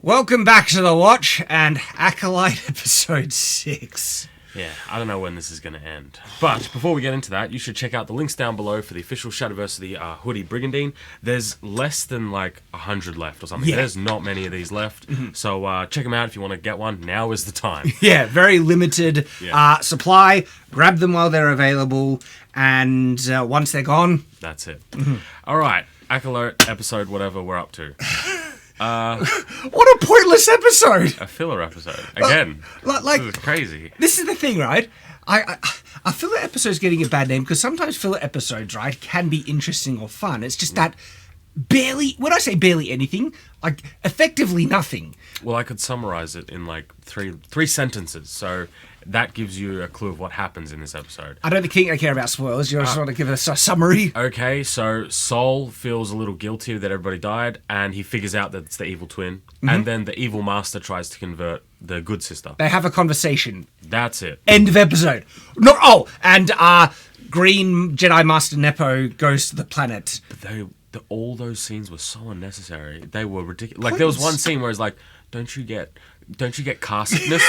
Welcome back to The Watch and Acolyte episode 6. Yeah, I don't know when this is going to end. But before we get into that, you should check out the links down below for the official Shadiversity hoodie Brigandine. There's less than like 100 left or something. Yeah. There's not many of these left. So check them out if you want to get one. Now is the time. Yeah, very limited supply. Grab them while they're available, and once they're gone... That's it. All right, Acolyte episode whatever we're up to. What a pointless episode! A filler episode. Again. Like, this is crazy. This is the thing, right? A filler episode's getting a bad name because sometimes filler episodes, right, can be interesting or fun. It's just that barely, when I say barely anything, like effectively nothing. Well, I could summarize it in like three sentences. So that gives you a clue of what happens in this episode. I don't think I care about spoilers. You just want to give us a summary. Okay, so Sol feels a little guilty that everybody died, and he figures out that it's the evil twin. And then the evil master tries to convert the good sister. They have a conversation. That's it. End of episode. And Green Jedi Master Nepo goes to the planet. But all those scenes were so unnecessary. They were ridiculous. Like, there was one scene where it's like, don't you get car sickness?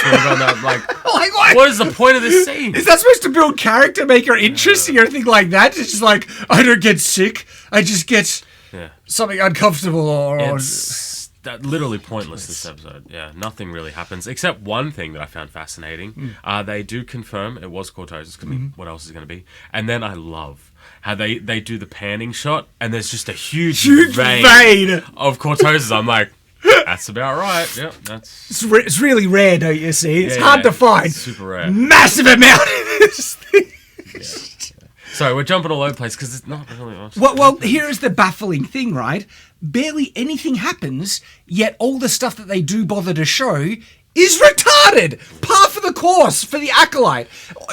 Like, what is the point of this scene? Is that supposed to build character, make her interesting or anything like that? It's just like, I don't get sick. I just get something uncomfortable or... It's literally pointless, this episode. Yeah, nothing really happens, except one thing that I found fascinating. They do confirm it was Cortez. What else is it going to be? And then I love how they do the panning shot, and there's just a huge vein of Cortez's. I'm like, that's about right. Yep, that's... It's really rare, don't you see? It's hard to find. It's super rare. Massive amount of this thing. Sorry, we're jumping all over the place because it's not really much. Well, here's the baffling thing, right? Barely anything happens, yet all the stuff that they do bother to show is retarded. Par for the course for the Acolyte.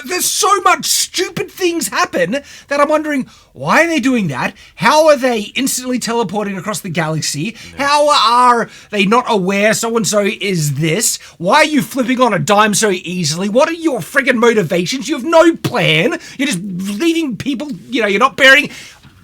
There's so much stupid things happen that I'm wondering, why are they doing that? How are they instantly teleporting across the galaxy? How are they not aware so-and-so is this? Why are you flipping on a dime so easily? What are your friggin' motivations? You have no plan. You're just leaving people, you're not bearing...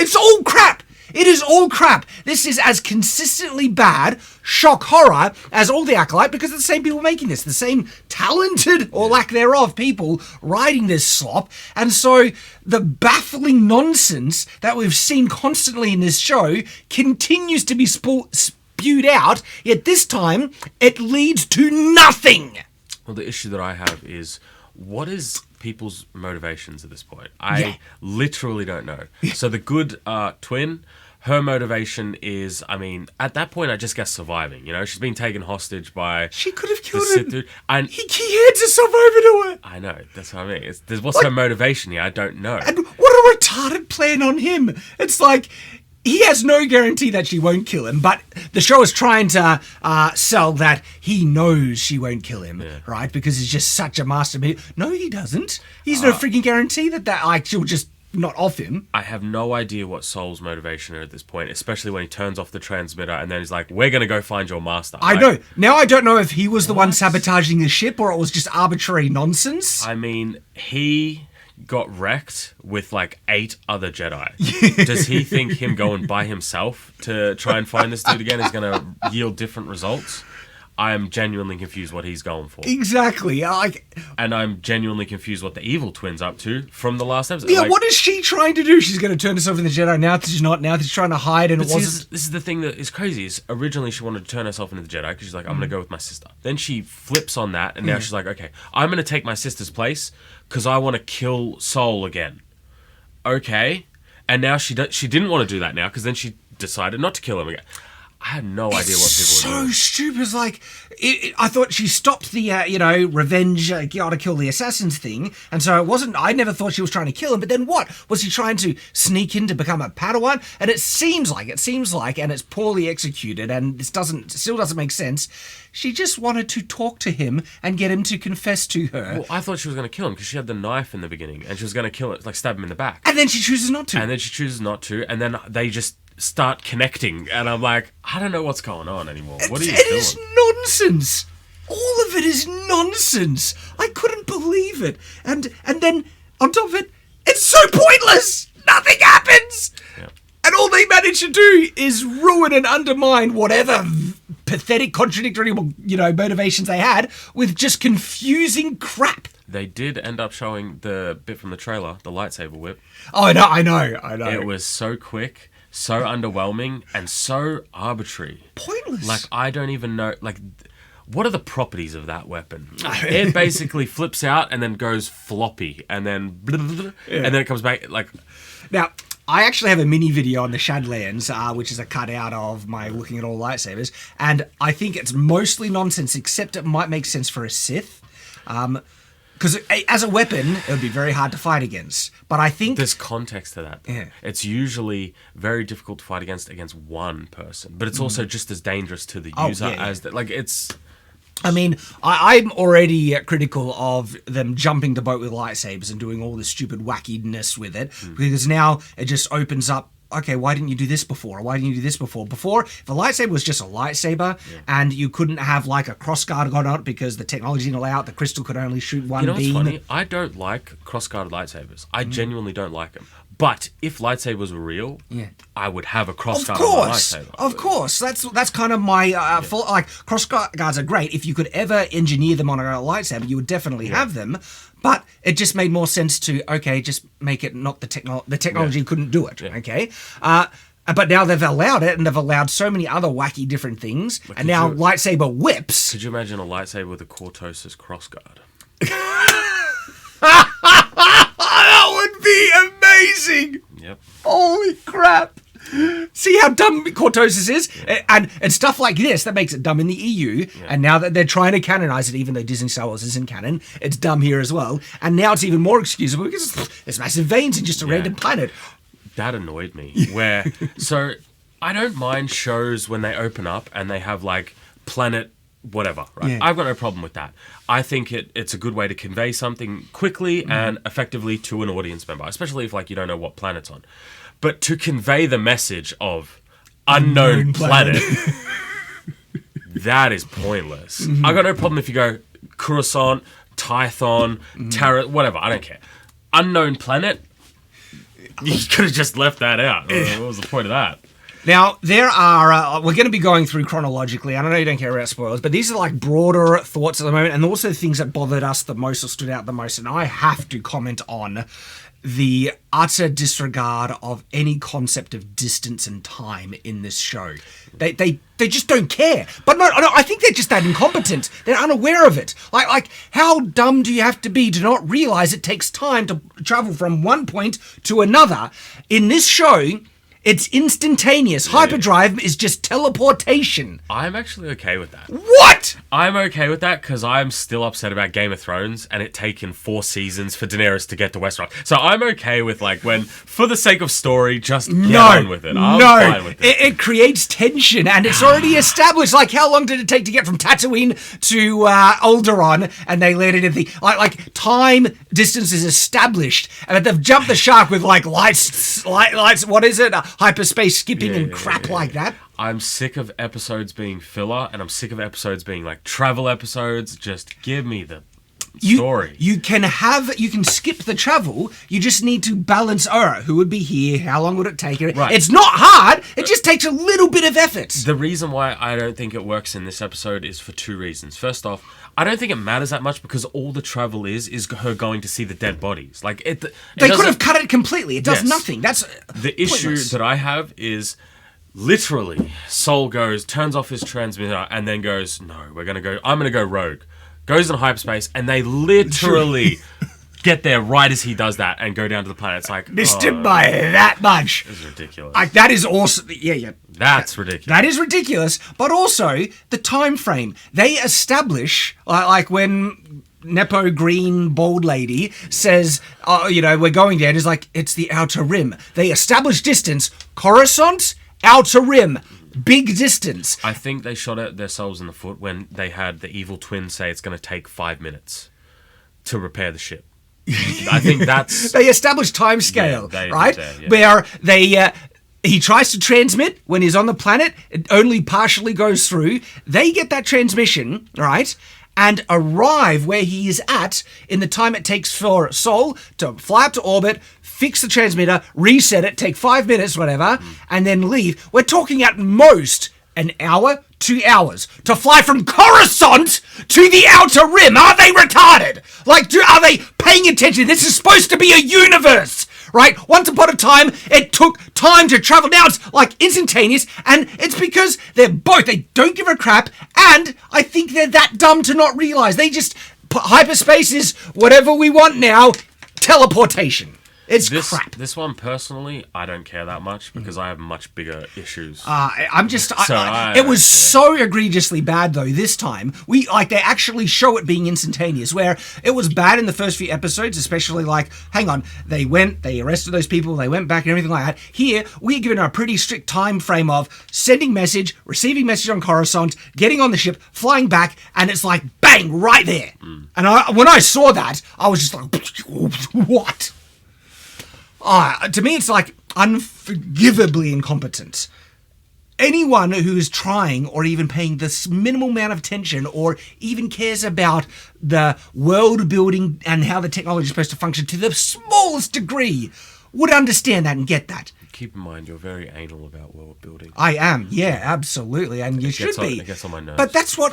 It's all crap. It is all crap. This is as consistently bad, shock horror, as all the Acolyte, because it's the same people making this, the same talented, or lack thereof, people writing this slop. And so the baffling nonsense that we've seen constantly in this show continues to be spewed out, yet this time it leads to nothing. Well, the issue that I have is, what is people's motivations at this point? I literally don't know. So the good twin... Her motivation is, at that point, I just guess surviving. She's been taken hostage by... She could have killed the him. Sith dude, and he hands herself over to her. I know, that's what I mean. What's her motivation here? I don't know. And what a retarded plan on him. It's like, he has no guarantee that she won't kill him, but the show is trying to sell that he knows she won't kill him, right? Because he's just such a master. No, he doesn't. He's no freaking guarantee that she'll just... not off him. I have no idea what Sol's motivation is at this point, especially when he turns off the transmitter and then he's like, we're going to go find your master. I know. Now I don't know if he was the one sabotaging the ship or it was just arbitrary nonsense. He got wrecked with like 8 other Jedi. Does he think him going by himself to try and find this dude again is going to yield different results? I am genuinely confused what he's going for. Exactly. And I'm genuinely confused what the evil twin's up to from the last episode. Yeah, what is she trying to do? She's going to turn herself into the Jedi now that she's not. Now that she's trying to hide and it wasn't... This is the thing that is crazy. Is originally she wanted to turn herself into the Jedi because she's like, I'm going to go with my sister. Then she flips on that and now she's like, okay, I'm going to take my sister's place because I want to kill Sol again. Okay. And now she didn't want to do that now because then she decided not to kill him again. I had no idea what people were doing. So stupid. It's like, I thought she stopped the, revenge, gotta kill the assassins thing. And so it wasn't, I never thought she was trying to kill him. But then what? Was she trying to sneak in to become a Padawan? And it seems like, and it's poorly executed, and this still doesn't make sense. She just wanted to talk to him and get him to confess to her. Well, I thought she was going to kill him because she had the knife in the beginning and she was going to kill it, like stab him in the back. And then she chooses not to. And then they just start connecting, and I'm like, I don't know what's going on anymore. What are you doing? It is nonsense. All of it is nonsense. I couldn't believe it. And then on top of it, it's so pointless. Nothing happens. Yeah. And all they manage to do is ruin and undermine whatever pathetic, contradictory, motivations they had with just confusing crap. They did end up showing the bit from the trailer, the lightsaber whip. Oh, I know. It was so quick, so underwhelming, and so arbitrary. Pointless. Like, I don't even know, like, what are the properties of that weapon? It basically flips out and then goes floppy, and then and then it comes back, like... Now, I actually have a mini video on the Shadlands, which is a cutout of my looking at all lightsabers, and I think it's mostly nonsense, except it might make sense for a Sith. Because as a weapon, it would be very hard to fight against. But I think... There's context to that. Yeah. It's usually very difficult to fight against one person. But it's also just as dangerous to the user as... Like, it's... I mean, I'm already critical of them jumping the boat with lightsabers and doing all this stupid wackiness with it. Because now it just opens up... Okay, why didn't you do this before? Or why didn't you do this before? Before, if a lightsaber was just a lightsaber and you couldn't have like a crossguard on it because the technology didn't allow it, the crystal could only shoot one beam. You know what's funny? I don't like cross-guarded lightsabers. I genuinely don't like them. But if lightsabers were real, I would have a cross-guarded lightsaber. Of course. That's kind of my fault. Like, cross-guards are great. If you could ever engineer them on a lightsaber, you would definitely have them. But it just made more sense to, just make it not the technology. The technology couldn't do it, okay? But now they've allowed it, and they've allowed so many other wacky different things, and now lightsaber whips. Could you imagine a lightsaber with a Cortosis crossguard? That would be amazing! Yep. Holy crap! See how dumb Cortosis is? And stuff like this that makes it dumb in the EU. And now that they're trying to canonize it, even though Disney Star Wars isn't canon, it's dumb here as well. And now it's even more excusable because there's massive veins in just a random planet. That annoyed me. So I don't mind shows when they open up and they have like planet whatever, right? Yeah. I've got no problem with that. I think it's a good way to convey something quickly and effectively to an audience member, especially if like you don't know what planet's on. But to convey the message of unknown planet, that is pointless. I got no problem if you go Coruscant, Tython, Terra, whatever, I don't care. Unknown planet, you could have just left that out. What was the point of that? Now, there are, we're going to be going through chronologically. I know you don't care about spoilers, but these are like broader thoughts at the moment, and also things that bothered us the most or stood out the most. And I have to comment on the utter disregard of any concept of distance and time in this show. They just don't care. But no, I think they're just that incompetent. They're unaware of it. Like how dumb do you have to be to not realize it takes time to travel from one point to another? In this show, it's instantaneous. Hyperdrive is just teleportation. I'm actually okay with that. What? I'm okay with that because I'm still upset about Game of Thrones and it taken 4 seasons for Daenerys to get to Westeros. So I'm okay with like when, for the sake of story, just get on with it. I'm fine with it. It creates tension and it's already established. Like, how long did it take to get from Tatooine to Alderaan? And they let it in the like time distance is established, and they've jumped the shark with like lights. What is it? Hyperspace skipping and crap like that. I'm sick of episodes being filler, and I'm sick of episodes being like travel episodes. Just give me the story. You can skip the travel. You just need to balance. All right, who would be here? How long would it take? Right. It's not hard. It just takes a little bit of effort. The reason why I don't think it works in this episode is for 2 reasons. First off, I don't think it matters that much because all the travel is her going to see the dead bodies. Like they could have cut it completely. It does nothing. That's the issue that I have is literally Sol turns off his transmitter and then goes, "No, I'm gonna go rogue." Goes in hyperspace and they literally get there right as he does that and go down to the planet. It's like missed him by that much. It's ridiculous. Like that is awesome. Yeah. That's ridiculous. That is ridiculous. But also the time frame. They establish like when Nepo green bald lady says, we're going there. And it's like, it's the outer rim. They establish distance. Coruscant, outer rim. Big distance. I think they shot at themselves in the foot when they had the evil twin say it's going to take 5 minutes to repair the ship. I think that's... They established time scale, right? Where he tries to transmit when he's on the planet. It only partially goes through. They get that transmission, right? And arrive where he is at in the time it takes for Sol to fly up to orbit, fix the transmitter, reset it, take 5 minutes, whatever, and then leave. We're talking at most an hour, 2 hours to fly from Coruscant to the Outer Rim. Are they retarded? Like, are they paying attention? This is supposed to be a universe, right? Once upon a time, it took time to travel. Now it's like instantaneous, and it's because they don't give a crap, and I think they're that dumb to not realize. They just put hyperspace is whatever we want now. Teleportation. It's crap. This one, personally, I don't care that much because I have much bigger issues. It was so egregiously bad, though, this time. They actually show it being instantaneous, where it was bad in the first few episodes, especially hang on, they arrested those people, they went back and everything like that. Here, we're given a pretty strict time frame of sending message, receiving message on Coruscant, getting on the ship, flying back, and it's like, bang, right there. And when I saw that, I was just like, what? To me, it's like unforgivably incompetent. Anyone who is trying or even paying this minimal amount of attention or even cares about the world building and how the technology is supposed to function to the smallest degree would understand that and get that. Keep in mind, you're very anal about world building. I am, yeah, absolutely, and you should be. It gets on my nerves. But that's what,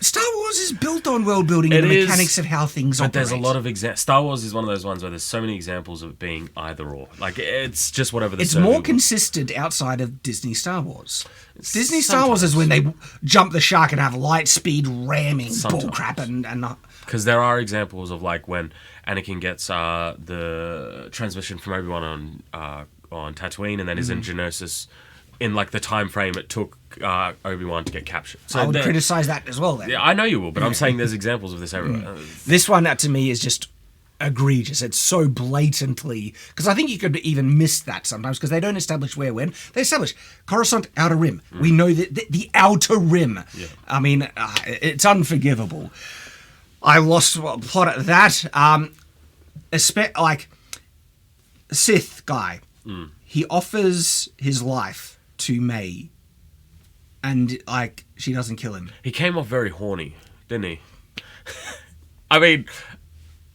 Star Wars is built on world building and the mechanics of how things operate. But there's a lot of Star Wars is one of those ones where there's so many examples of it being either or. It's just whatever the. It's more consistent outside of Disney Star Wars. Disney Star Wars is when they jump the shark and have light speed ramming bullcrap and. Because there are examples of when Anakin gets the transmission from Obi-Wan on Tatooine and then is in Geonosis in the time frame it took Obi-Wan to get captured. So I would criticize that as well then. Yeah, I know you will, but I'm saying there's examples of this everywhere. This one to me is just egregious. It's so blatantly, because I think you could even miss that sometimes because they don't establish where when. They establish Coruscant, Outer Rim. We know that the Outer Rim. Yeah. I mean, it's unforgivable. I lost plot at that. Sith guy. He offers his life to May, and she doesn't kill him. He came off very horny, didn't he? I mean,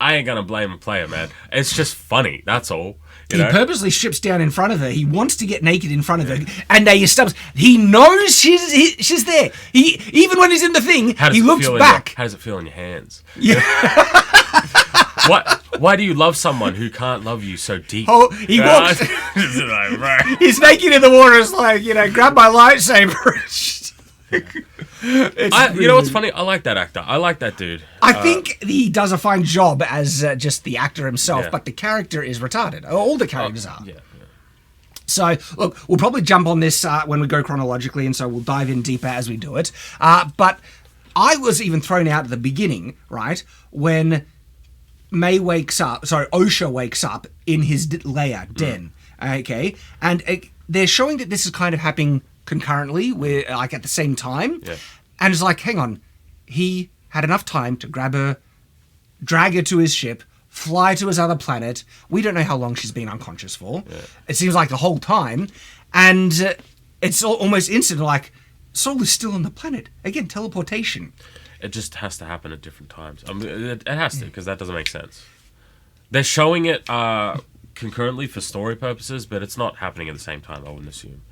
I ain't gonna blame a player, man. It's just funny, that's all. He purposely strips down in front of her. He wants to get naked in front of her, and they establish he knows she's there. He even when he's in the thing, he looks back. How does it feel in your hands? Yeah. Why do you love someone who can't love you so deep? Oh, he walks. He's naked in the water. It's grab my lightsaber. You know what's funny? I like that actor. I like that dude. I think he does a fine job as just the actor himself, but the character is retarded. All the characters are. Yeah. So, look, we'll probably jump on this when we go chronologically, and so we'll dive in deeper as we do it. But I was even thrown out at the beginning, right, when Osha wakes up in his lair, den, okay? And they're showing that this is kind of happening concurrently, at the same time. Yeah. And it's like, hang on, he had enough time to grab her, drag her to his ship, fly to his other planet. We don't know how long she's been unconscious for. Yeah. It seems like the whole time. And it's almost instant, Soul is still on the planet. Again, teleportation. It just has to happen at different times. It has to, because that doesn't make sense. They're showing it concurrently for story purposes, but it's not happening at the same time, I wouldn't assume.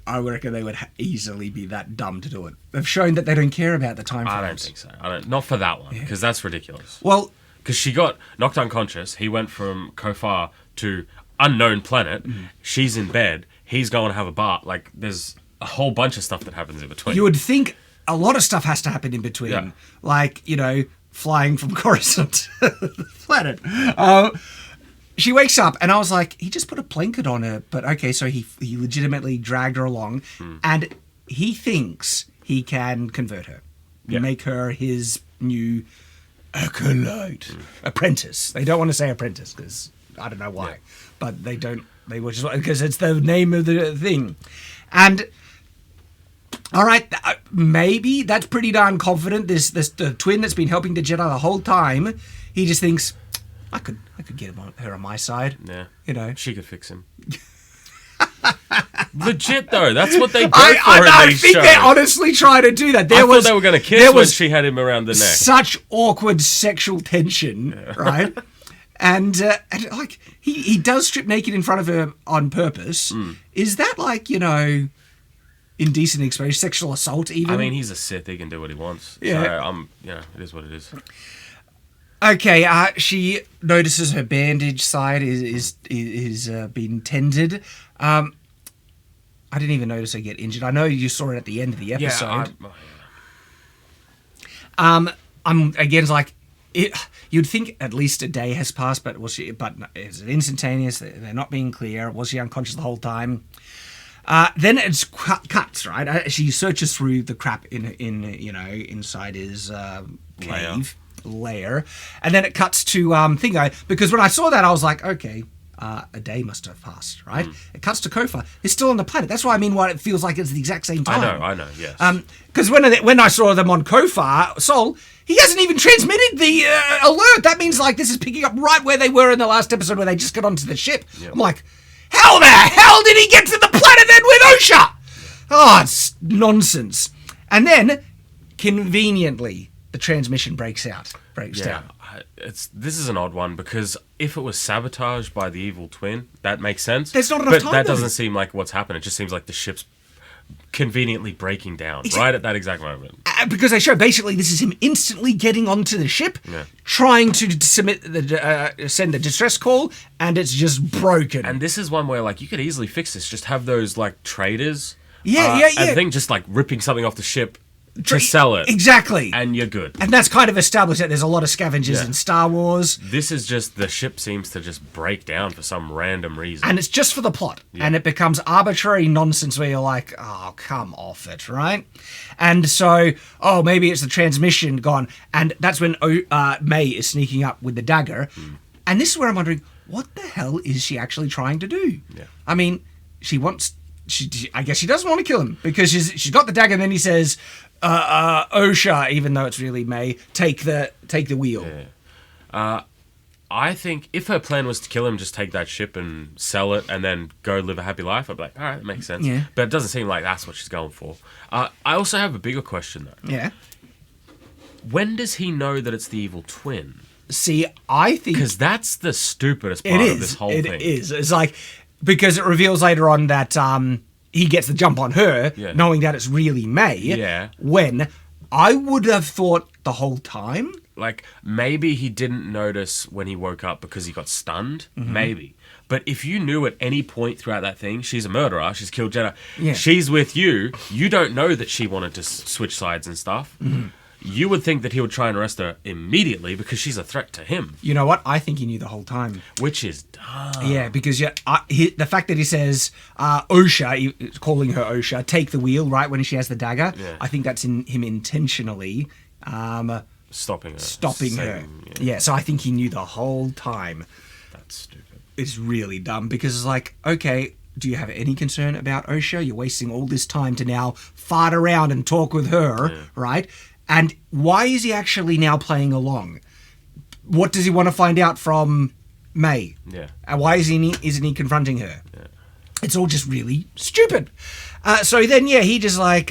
I reckon they would easily be that dumb to do it. They've shown that they don't care about the time frames. I don't think so. Not for that one, because that's ridiculous. Well, because she got knocked unconscious. He went from Kofar to unknown planet. She's in bed. He's going to have a bath. There's a whole bunch of stuff that happens in between. You would think a lot of stuff has to happen in between. Yeah. Flying from Coruscant to the planet. She wakes up, and I was like, he just put a blanket on her. But okay, so he legitimately dragged her along, and he thinks he can convert her. Yeah. Make her his new Acolyte. Apprentice. They don't want to say apprentice, because I don't know why. Yeah. But they don't, because it's the name of the thing. And all right, maybe that's pretty darn confident. The twin that's been helping the Jedi the whole time, he just thinks, I could get her on my side. Yeah, she could fix him. Legit though, that's what they go for. I think they honestly try to do that. I thought they were going to kiss when she had him around the neck. Such awkward sexual tension, right? And he does strip naked in front of her on purpose. Is that indecent exposure, sexual assault even. I mean, he's a Sith. He can do what he wants. Yeah. So, it is what it is. Okay, she notices her bandage side is being tended. I didn't even notice her get injured. I know you saw it at the end of the episode. I'm again like, you'd think at least a day has passed, but is it instantaneous? They're not being clear. Was she unconscious the whole time? Then it's cuts, right? She searches through the crap inside his cave lair, and then it cuts to Thingo, because when I saw that I was like, okay, a day must have passed, right? It cuts to Kofa. He's still on the planet. That's why I mean why it feels like it's the exact same time. I know, yes. Because when I saw them on Kofa, Sol, he hasn't even transmitted the alert. That means like this is picking up right where they were in the last episode where they just got onto the ship. Yep. I'm like, how the hell did he get to the planet then with Osha? Yeah. Oh, it's nonsense. And then, conveniently, the transmission breaks down. This is an odd one, because if it was sabotage by the evil twin, that makes sense. There's not enough time. But that doesn't seem like what's happened. It just seems like the ship's conveniently breaking down right at that exact moment. Because they show basically this is him instantly getting onto the ship, trying to send the distress call, and it's just broken. And this is one where like you could easily fix this. Just have those like traders. Yeah. And think just like ripping something off the ship to sell it. Exactly. And you're good. And that's kind of established that there's a lot of scavengers in Star Wars. This is just the ship seems to just break down for some random reason. And it's just for the plot. Yeah. And it becomes arbitrary nonsense where you're like, oh, come off it, right? And so, maybe it's the transmission gone. And that's when May is sneaking up with the dagger. And this is where I'm wondering, what the hell is she actually trying to do? Yeah. I mean, I guess she doesn't want to kill him because she's got the dagger, and then he says, Osha, even though it's really May, take the wheel. Yeah. I think if her plan was to kill him, just take that ship and sell it and then go live a happy life, I'd be like, all right, that makes sense. Yeah. But it doesn't seem like that's what she's going for. I also have a bigger question, though. Yeah. When does he know that it's the evil twin? See, I think... Because that's the stupidest part of this whole thing. It is. It's like... Because it reveals later on that he gets the jump on her, knowing that it's really May. Yeah. When I would have thought the whole time... Like, maybe he didn't notice when he woke up because he got stunned. Mm-hmm. Maybe. But if you knew at any point throughout that thing, she's a murderer, she's killed Jedi, she's with you, you don't know that she wanted to switch sides and stuff. Mm-hmm. You would think that he would try and arrest her immediately because she's a threat to him. You know what? I think he knew the whole time. Which is dumb. Yeah, because the fact that he says, Osha, calling her Osha, take the wheel, right, when she has the dagger, I think that's in him intentionally... stopping her. Yeah, so I think he knew the whole time. That's stupid. It's really dumb because it's like, okay, do you have any concern about Osha? You're wasting all this time to now fart around and talk with her, right? And why is he actually now playing along? What does he want to find out from May? Yeah. And why isn't he confronting her? Yeah. It's all just really stupid. So then, he just like...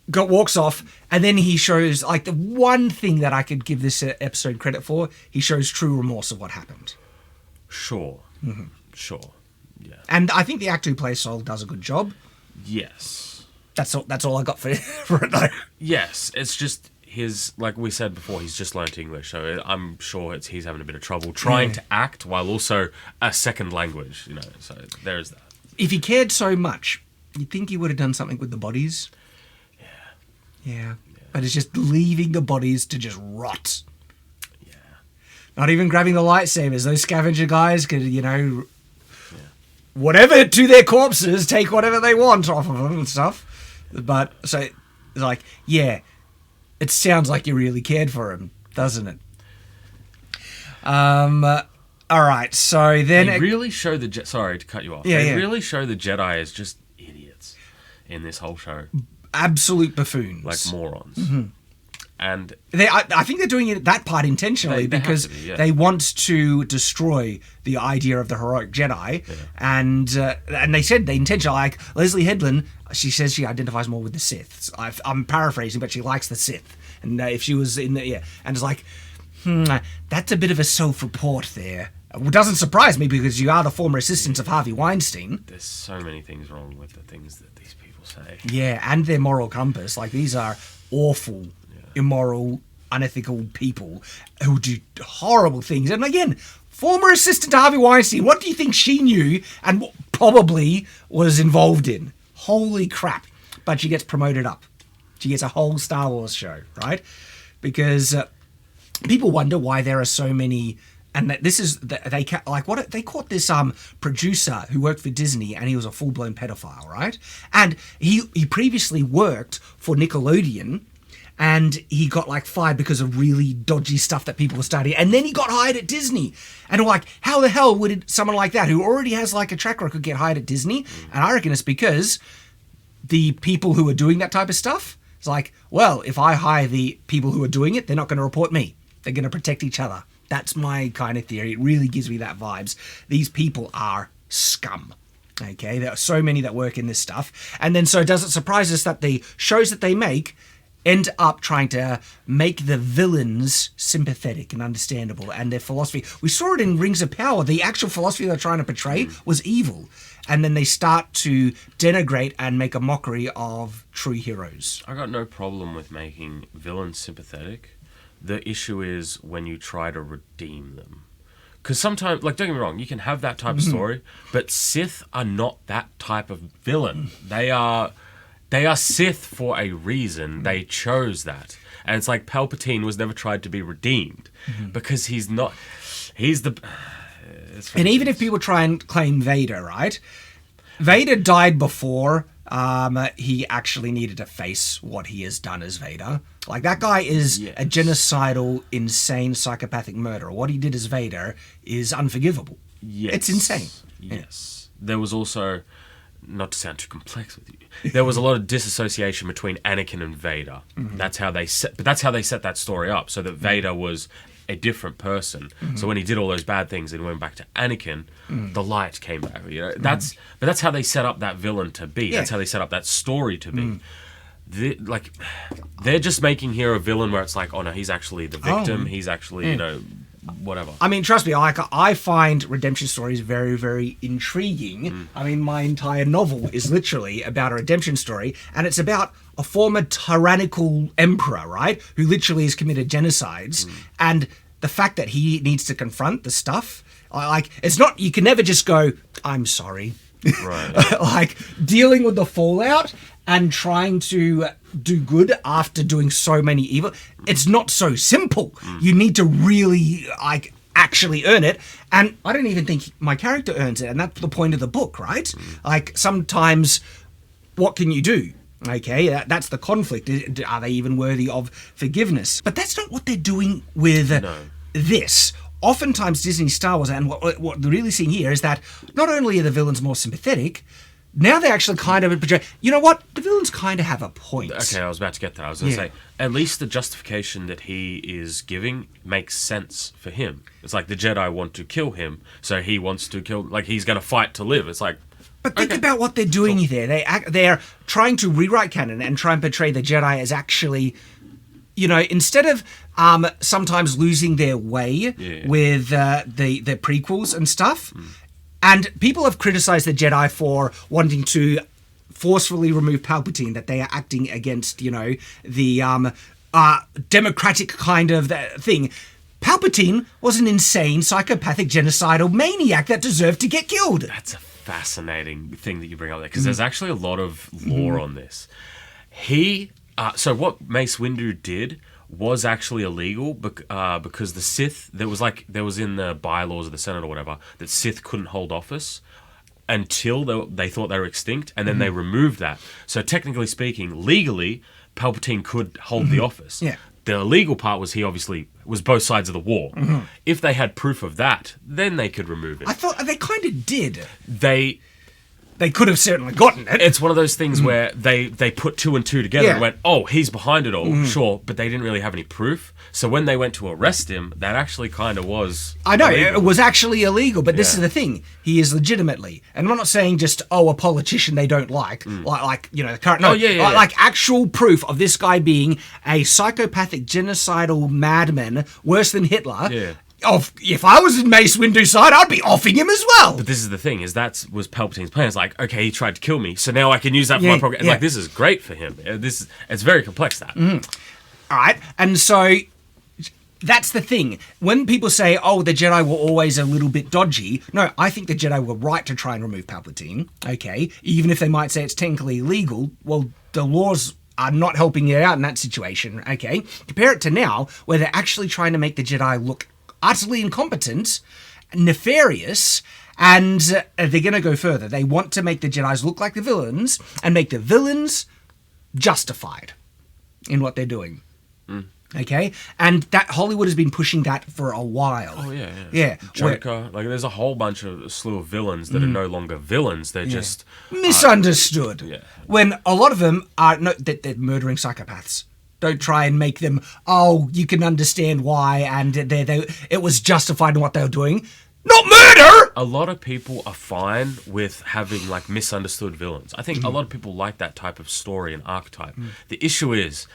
walks off, and then he shows, like, the one thing that I could give this episode credit for, he shows true remorse of what happened. Sure. Mm-hmm. Sure. Yeah. And I think the actor who plays Sol does a good job. Yes. That's all I got for it, though. Yes. It's just like we said before, he's just learnt English, so I'm sure he's having a bit of trouble trying to act while also a second language, so there is that. If he cared so much, you'd think he would have done something with the bodies. Yeah. But it's just leaving the bodies to just rot. Yeah. Not even grabbing the lightsabers. Those scavenger guys could, whatever to their corpses, take whatever they want off of them and stuff. But, so, it's like, it sounds like you really cared for him, doesn't it? All right, so then... They really show the... Sorry to cut you off. They really show the Jedi as just idiots in this whole show. Absolute buffoons. Like morons. Mm-hmm. And I think they're doing that part intentionally because they want to destroy the idea of the heroic Jedi. Yeah. And they said they intentionally, like Leslie Headland, she says she identifies more with the Sith. I'm paraphrasing, but she likes the Sith. And if she was in the... and it's like, that's a bit of a self-report there. It doesn't surprise me because you are the former assistant of Harvey Weinstein. There's so many things wrong with the things that these people say. Yeah, and their moral compass. Like, these are awful, immoral, unethical people who do horrible things. And again, former assistant to Harvey Weinstein, what do you think she knew and probably was involved in? Holy crap. But she gets promoted up. She gets a whole Star Wars show, right? Because people wonder why there are so many... And this is... They caught this producer who worked for Disney, and he was a full-blown pedophile, right? And he previously worked for Nickelodeon, and he got fired because of really dodgy stuff that people were starting. And then he got hired at Disney. And we're like, how the hell would someone like that, who already has a track record, get hired at Disney? And I reckon it's because the people who are doing that type of stuff, it's like, well, if I hire the people who are doing it, they're not going to report me. They're going to protect each other. That's my kind of theory. It really gives me that vibes. These people are scum. Okay, there are so many that work in this stuff. And then so does it surprise us that the shows that they make end up trying to make the villains sympathetic and understandable, and their philosophy. We saw it in Rings of Power. The actual philosophy they're trying to portray was evil. And then they start to denigrate and make a mockery of true heroes. I got no problem with making villains sympathetic. The issue is when you try to redeem them. Because sometimes, don't get me wrong, you can have that type of story, but Sith are not that type of villain. They are Sith for a reason. They chose that. And it's like Palpatine was never tried to be redeemed because he's not... He's the... And even if people try and claim Vader, right? Vader died before he actually needed to face what he has done as Vader. That guy is a genocidal, insane, psychopathic murderer. What he did as Vader is unforgivable. Yes. It's insane. Yes. There was also... Not to sound too complex with you, there was a lot of disassociation between Anakin and Vader. That's how they set that story up, so that Vader was a different person. So when he did all those bad things and went back to Anakin, the light came back. But that's how they set up that villain to be. That's how they set up that story to be. They're just making here a villain where it's like, oh no, he's actually the victim. He's actually whatever. I mean, trust me, I find redemption stories very, very intriguing. I mean, my entire novel is literally about a redemption story, and it's about a former tyrannical emperor, right, who literally has committed genocides, and the fact that he needs to confront the stuff, it's not, you can never just go, I'm sorry. Right. Dealing with the fallout and trying to do good after doing so many evil, it's not so simple. You need to really actually earn it, and I don't even think my character earns it, and that's the point of the book, right? Sometimes what can you do? Okay, that's the conflict. Are they even worthy of forgiveness? But that's not what they're doing with this. Oftentimes Disney Star Wars, and what we're really seeing here is that not only are the villains more sympathetic, now they actually kind of portray, you know what, the villains kind of have a point. Okay, I was about to get there. I was going to say, at least the justification that he is giving makes sense for him. It's like the Jedi want to kill him, so he wants to kill, he's going to fight to live. It's like... But think about what they're doing there. They're trying to rewrite canon and try and portray the Jedi as actually... instead of sometimes losing their way with the prequels and stuff, and people have criticized the Jedi for wanting to forcefully remove Palpatine, that they are acting against, the democratic kind of thing. Palpatine was an insane, psychopathic, genocidal maniac that deserved to get killed. That's a fascinating thing that you bring up there, because there's actually a lot of lore on this. So what Mace Windu did was actually illegal because the Sith, there was in the bylaws of the Senate or whatever, that Sith couldn't hold office until they thought they were extinct, and then they removed that. So technically speaking, legally, Palpatine could hold the office. Yeah. The illegal part was he obviously was both sides of the war. If they had proof of that, then they could remove it. I thought they kind of did. They could have certainly gotten it. It's one of those things where they put two and two together and went, oh, he's behind it all, sure, but they didn't really have any proof. So when they went to arrest him, that actually kind of was I know, illegal. It was actually illegal, but this is the thing. He is legitimately, and I'm not saying just, a politician they don't like the current... No, like actual proof of this guy being a psychopathic, genocidal madman, worse than Hitler, if I was in Mace Windu's side, I'd be offing him as well. But this is the thing, is that was Palpatine's plan. It's like, okay, he tried to kill me, so now I can use that for my program. Yeah. Like, this is great for him. It's very complex, that. All right, and so that's the thing. When people say, oh, the Jedi were always a little bit dodgy, no, I think the Jedi were right to try and remove Palpatine, okay? Even if they might say it's technically illegal, well, the laws are not helping it out in that situation, okay? Compare it to now, where they're actually trying to make the Jedi look utterly incompetent, nefarious, and they're going to go further. They want to make the Jedis look like the villains and make the villains justified in what they're doing. Okay? And that Hollywood has been pushing that for a while. Oh, yeah. Yeah. Joker. Like, there's a whole bunch of slew of villains that are no longer villains. They're just... misunderstood. Yeah. When a lot of them are... No, they're murdering psychopaths. Don't try and make them, oh, you can understand why, and it was justified in what they were doing. Not murder! A lot of people are fine with having, like, misunderstood villains. I think a lot of people like that type of story and archetype. The issue is,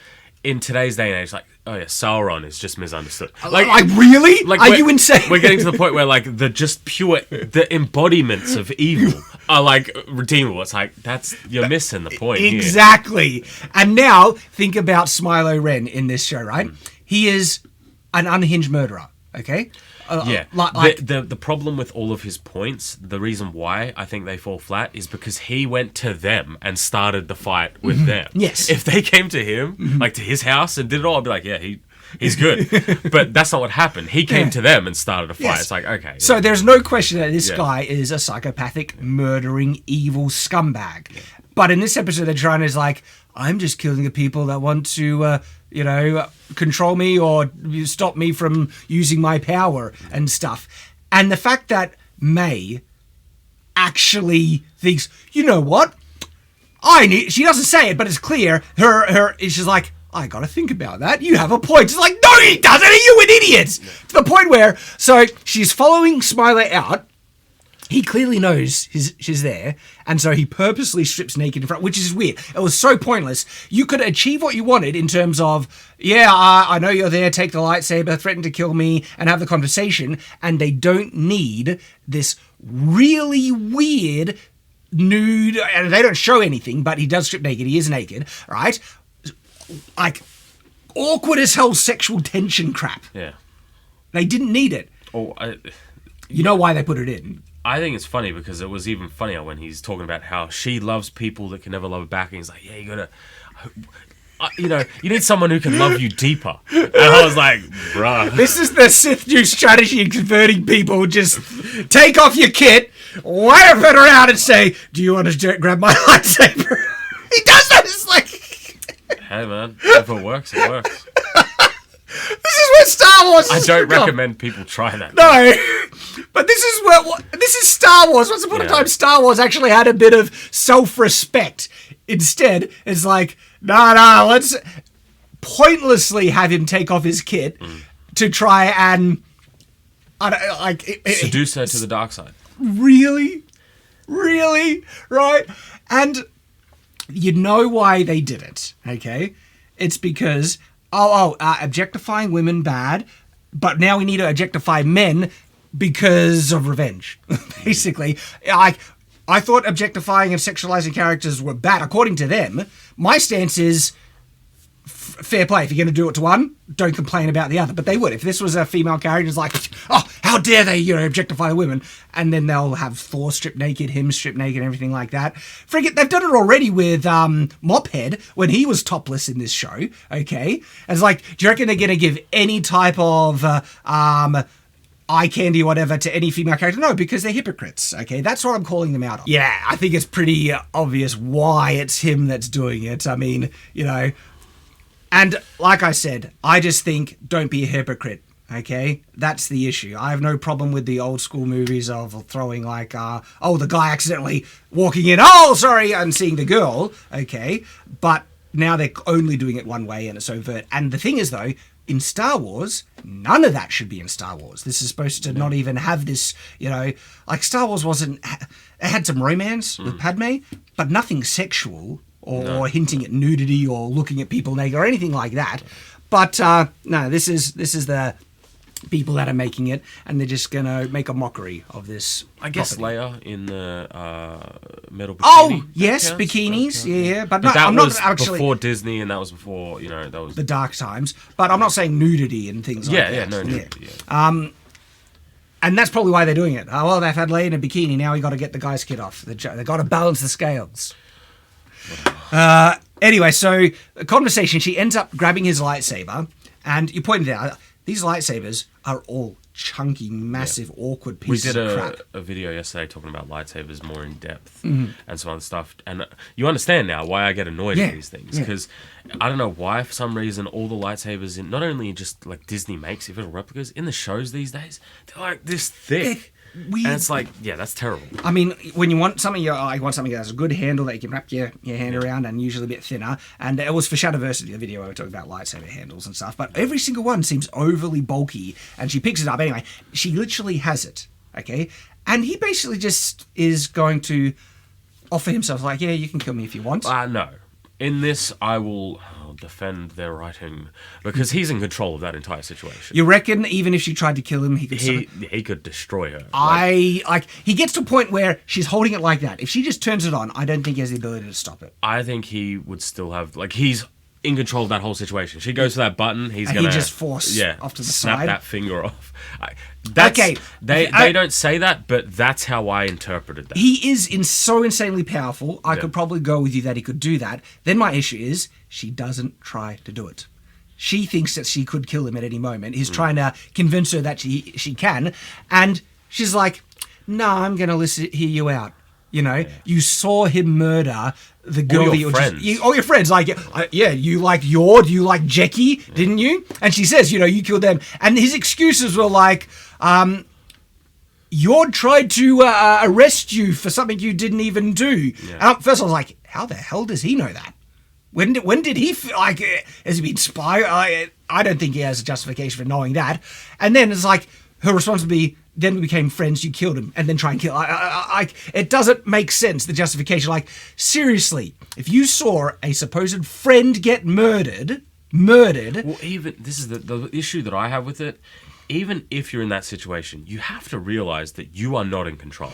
in today's day and age, like, oh yeah, Sauron is just misunderstood. Like really? Like, are you insane? We're getting to the point where, like, the embodiments of evil are, like, redeemable. It's like, you're missing the point. Exactly. Here. And now, think about Smilo Ren in this show, right? He is an unhinged murderer, okay? The problem with all of his points, the reason why I think they fall flat is because he went to them and started the fight with them. Yes. If they came to him, like to his house and did it all, I'd be like, yeah, he's good. But that's not what happened. He came to them and started a fight. Yes. It's like, okay. So there's no question that this guy is a psychopathic, murdering, evil scumbag. Yeah. But in this episode, they're trying to like, I'm just killing the people that want to... control me or stop me from using my power and stuff. And the fact that May actually thinks, you know what? She doesn't say it, but it's clear. She's like, I gotta think about that. You have a point. It's like, no, he doesn't. Are you an idiot? To the point where, so she's following Smiler out. He clearly knows she's there, and so he purposely strips naked in front, which is weird. It was so pointless. You could achieve what you wanted in terms of, I know you're there, take the lightsaber, threaten to kill me, and have the conversation, and they don't need this really weird nude, and they don't show anything, but he does strip naked, he is naked, right? Like, awkward as hell sexual tension crap. Yeah. They didn't need it. You know why they put it in. I think it's funny because it was even funnier when he's talking about how she loves people that can never love her back, and he's like, yeah, you gotta, you need someone who can love you deeper. And I was like, bruh. This is the Sith new strategy in converting people. Just take off your kit, wire it around and say, do you want to grab my lightsaber? He does that. It's like... Hey, man, if it works, it works. This is where Star Wars is. I don't recommend people try that. No, but this is Star Wars. Once upon a time, Star Wars actually had a bit of self-respect. Instead, it's like, let's pointlessly have him take off his kit to try and seduce her to the dark side. Really, right? And you know why they did it, okay? It's because. Objectifying women bad, but now we need to objectify men because of revenge. Basically, I thought objectifying and sexualizing characters were bad. According to them, my stance is fair play. If you're going to do it to one, don't complain about the other. But they would. If this was a female character, it's like, oh, how dare they, objectify the women. And then they'll have Thor stripped naked, him stripped naked, everything like that. Forget, they've done it already with Mophead when he was topless in this show, okay? And it's like, do you reckon they're going to give any type of eye candy or whatever to any female character? No, because they're hypocrites, okay? That's what I'm calling them out on. Yeah, I think it's pretty obvious why it's him that's doing it. I mean, And like I said, I just think don't be a hypocrite, okay? That's the issue. I have no problem with the old school movies of throwing like, the guy accidentally walking in, and seeing the girl, okay? But now they're only doing it one way and it's overt. And the thing is, though, in Star Wars, none of that should be in Star Wars. This is supposed to not even have this, like Star Wars wasn't... It had some romance with Padme, but nothing sexual or hinting at nudity or looking at people naked or anything like that. But no, this is the people that are making it, and they're just gonna make a mockery of this. I guess property. Leia in the metal bikini. Oh yes, That counts? bikinis, That yeah, but that I'm was not actually before Disney, and that was before that was. the dark times. But I'm not saying nudity and things like that. No. And that's probably why they're doing it. Oh, well, they've had Leia in a bikini. Now we got to get the guy's kid off. They got to balance the scales. Anyway, so a conversation. She ends up grabbing his lightsaber, and you pointed out these lightsabers are all chunky, massive, awkward pieces of crap. We did a video yesterday talking about lightsabers more in depth and some other stuff. And you understand now why I get annoyed at these things. Because I don't know why, for some reason, all the lightsabers, not only just like Disney makes official replicas, in the shows these days, they're like this thick. And it's like, that's terrible. I mean, when you want something, you want something that has a good handle that you can wrap your hand around, and usually a bit thinner. And it was for Shadiversity, the video where we talked about lightsaber handles and stuff. But every single one seems overly bulky, and she picks it up anyway. She literally has it, okay? And he basically just is going to offer himself, like, yeah, you can kill me if you want. No. In this, I will defend their writing, because he's in control of that entire situation. You reckon even if she tried to kill him, he could... He could destroy her. He gets to a point where she's holding it like that. If she just turns it on, I don't think he has the ability to stop it. I think he would still have... Like, he's in control of that whole situation. She goes for that button, he's going to... He just force off to the snap side. that finger off. Okay. They don't say that, but that's how I interpreted that. He is so insanely powerful, I could probably go with you that he could do that. Then my issue is, she doesn't try to do it. She thinks that she could kill him at any moment. He's trying to convince her that she can. And she's like, no, I'm going to hear you out. You know, you saw him murder the girl that you were just... all your friends. Like, you liked Yord, you liked Jecki, didn't you? And she says, you killed them. And his excuses were like, Yord tried to arrest you for something you didn't even do. Yeah. First I was like, how the hell does he know that? When did he... has he been spy? I don't think he has a justification for knowing that. And then it's like, her response would be, then we became friends, you killed him, and then try and kill... it doesn't make sense, the justification. Like, seriously, if you saw a supposed friend get murdered... Well, even... This is the issue that I have with it. Even if you're in that situation, you have to realize that you are not in control.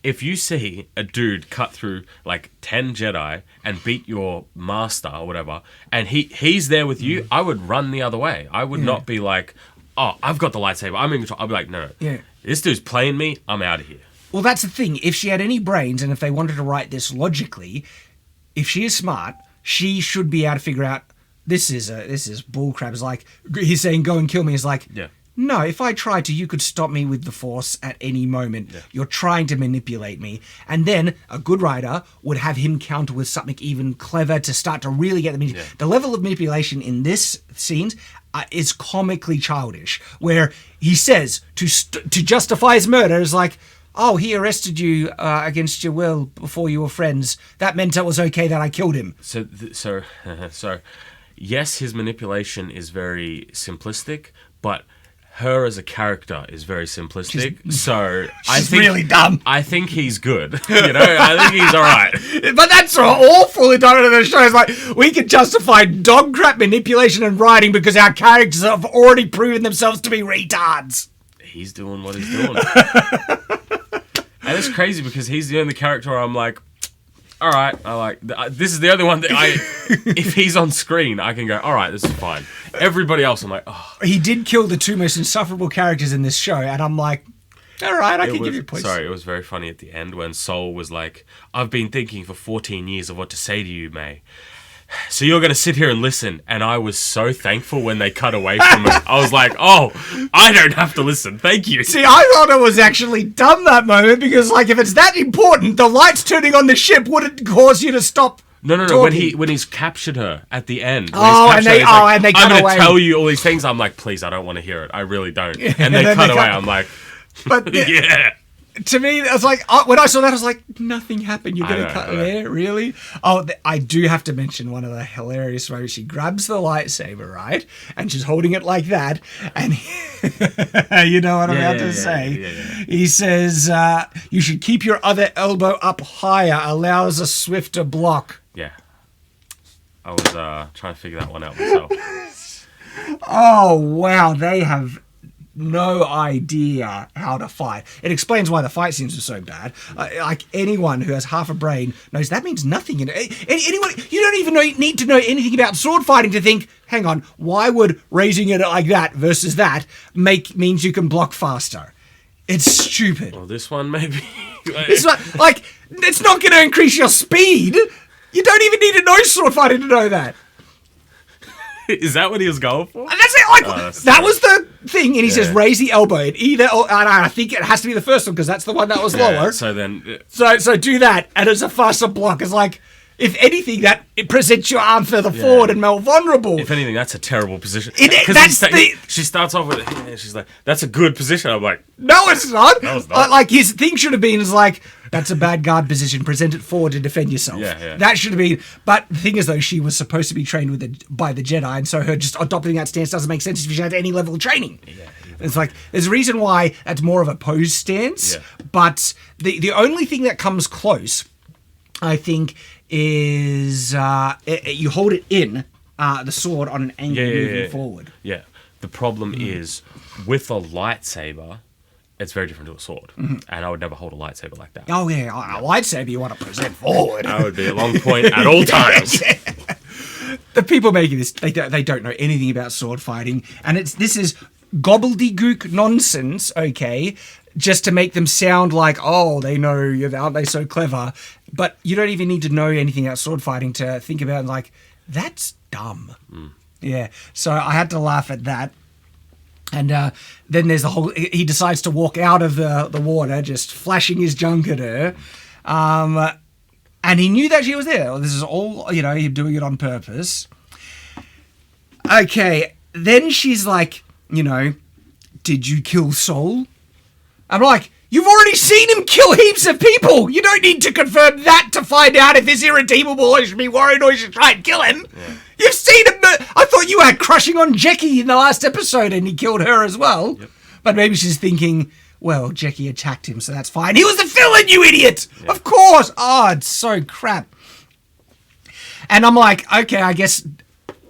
If you see a dude cut through, like, 10 Jedi and beat your master or whatever, and he's there with you, I would run the other way. I would not be like... Oh, I've got the lightsaber. I'm in control. I'll be like, no. Yeah. This dude's playing me. I'm out of here. Well, that's the thing. If she had any brains, and if they wanted to write this logically, if she is smart, she should be able to figure out this is bullcrap. It's like he's saying, "Go and kill me." Is like, no. If I tried to, you could stop me with the Force at any moment. Yeah. You're trying to manipulate me, and then a good writer would have him counter with something even clever to start to really get them. The level of manipulation in this scenes is comically childish, where he says to justify his murder is like, oh, he arrested you against your will before you were friends. That meant it was okay that I killed him. So yes, his manipulation is very simplistic, but her as a character is very simplistic. She's really dumb. I think he's good. I think he's all right. But that's awful in the show. It's like, we can justify dog crap manipulation and writing because our characters have already proven themselves to be retards. He's doing what he's doing. And it's crazy because he's the only character where I'm like, all right, this is the only one that if he's on screen, I can go, all right, this is fine. Everybody else, I'm like, oh. He did kill the two most insufferable characters in this show, and I'm like, all right, I can give you points. Sorry, it was very funny at the end when Sol was like, I've been thinking for 14 years of what to say to you, May. So you're going to sit here and listen. And I was so thankful when they cut away from it. I was like, oh, I don't have to listen. Thank you. See, I thought it was actually dumb that moment because, like, if it's that important, the lights turning on the ship wouldn't cause you to stop. No. Talking. When he's captured her at the end. And they cut away. I'm going to tell you all these things. I'm like, please, I don't want to hear it. I really don't. And they cut away. I'm like, but yeah. To me, it was like, when I saw that, I was like, nothing happened. You're going to cut there? Really? Oh, I do have to mention one of the hilarious moments. She grabs the lightsaber, right? And she's holding it like that. And you know what I'm about to say. Yeah. He says, you should keep your other elbow up higher. Allows a swifter block. Yeah. I was trying to figure that one out myself. Oh, wow. They have no idea how to fight. It explains why the fight scenes are so bad. Like anyone who has half a brain knows that means nothing. Anyone, you don't even need to know anything about sword fighting to think, hang on, why would raising it like that versus that means you can block faster? It's stupid. Well, this one maybe. It's not, like, it's not going to increase your speed. You don't even need to know sword fighting to know that. Is that what he was going for? And that's it. Like, that was the thing. And he says, raise the elbow. And I think it has to be the first one because that's the one that was lower. So then. So do that. And it's a faster block. It's like, if anything, that it presents your arm further forward and more vulnerable. If anything, that's a terrible position. She starts off with it, and she's like, that's a good position. I'm like, no, it's not. No, it's not. Like, his thing should have been is like, that's a bad guard position. Present it forward to defend yourself. Yeah. That should have been. But the thing is, though, she was supposed to be trained by the Jedi, and so her just adopting that stance doesn't make sense if she had any level of training. Yeah. It's like, there's a reason why that's more of a pose stance. Yeah. But the only thing that comes close, I think, is you hold it in the sword on an angle moving forward. Yeah. The problem is, with a lightsaber, it's very different to a sword. Mm-hmm. And I would never hold a lightsaber like that. Oh, yeah. A lightsaber you want to present forward. That would be a long point at all times. Yeah. The people making this, they don't know anything about sword fighting. And this is gobbledygook nonsense, okay, just to make them sound like, oh, they know, aren't they so clever? But you don't even need to know anything about sword fighting to think about, like, that's dumb. Mm. Yeah, so I had to laugh at that. And then there's the whole, he decides to walk out of the water, just flashing his junk at her. And he knew that she was there. This is all, him doing it on purpose. Okay, then she's like, did you kill Sol? I'm like, you've already seen him kill heaps of people. You don't need to confirm that to find out if he's irredeemable or you should be worried or you should try and kill him. Yeah. You've seen him. I thought you had crushing on Jackie in the last episode and he killed her as well. Yep. But maybe she's thinking, well, Jackie attacked him, so that's fine. He was the villain, you idiot. Yeah. Of course. Oh, it's so crap. And I'm like, okay, I guess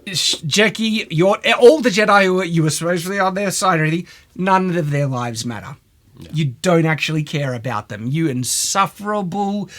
Jackie, all the Jedi who you were supposedly on their side or anything, none of their lives matter. No. You don't actually care about them. You insufferable,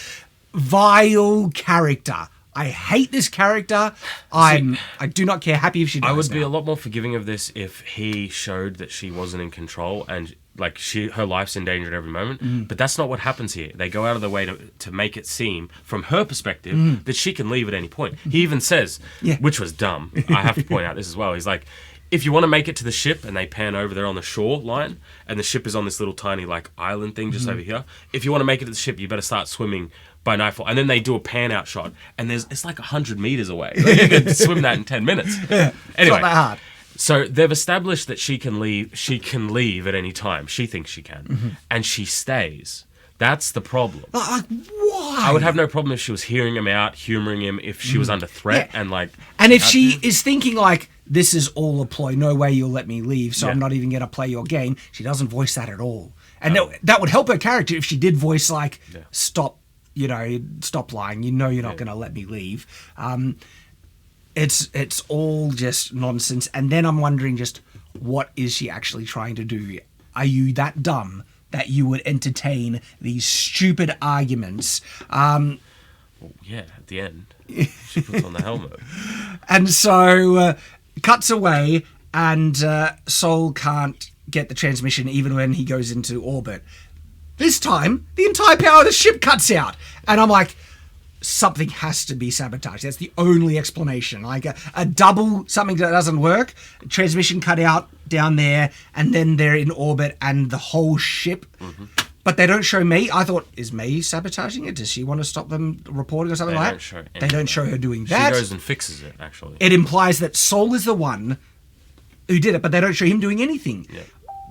vile character. I hate this character. I do not care. Happy if she dies. I would be a lot more forgiving of this if he showed that she wasn't in control and like her life's in danger at every moment. Mm. But that's not what happens here. They go out of their way to make it seem, from her perspective, that she can leave at any point. He even says, which was dumb. I have to point out this as well. He's like, if you want to make it to the ship, and they pan over there on the shore line, and the ship is on this little tiny like island thing just over here. If you want to make it to the ship, you better start swimming by nightfall. And then they do a pan out shot, and it's like 100 meters away. Like, you can swim that in 10 minutes. Yeah, anyway, it's not that hard. So they've established that she can leave. She can leave at any time. She thinks she can, and she stays. That's the problem. Like, why? I would have no problem if she was hearing him out, humoring him, if she was under threat, and like. And if she is thinking like, this is all a ploy, no way you'll let me leave, so I'm not even going to play your game. She doesn't voice that at all. And that would help her character if she did voice like, stop lying. You're not going to let me leave. It's all just nonsense. And then I'm wondering just, what is she actually trying to do? Are you that dumb that you would entertain these stupid arguments? Well, yeah, at the end, she puts on the helmet. And so cuts away, and Sol can't get the transmission even when he goes into orbit. This time, the entire power of the ship cuts out. And I'm like, something has to be sabotaged. That's the only explanation. Like a double something that doesn't work, transmission cut out down there, and then they're in orbit and the whole ship. Mm-hmm. But they don't show May. I thought, is May sabotaging it? Does she want to stop them reporting or something like that? They don't show her doing that. She goes and fixes it, actually. It implies that Sol is the one who did it, but they don't show him doing anything. Yeah.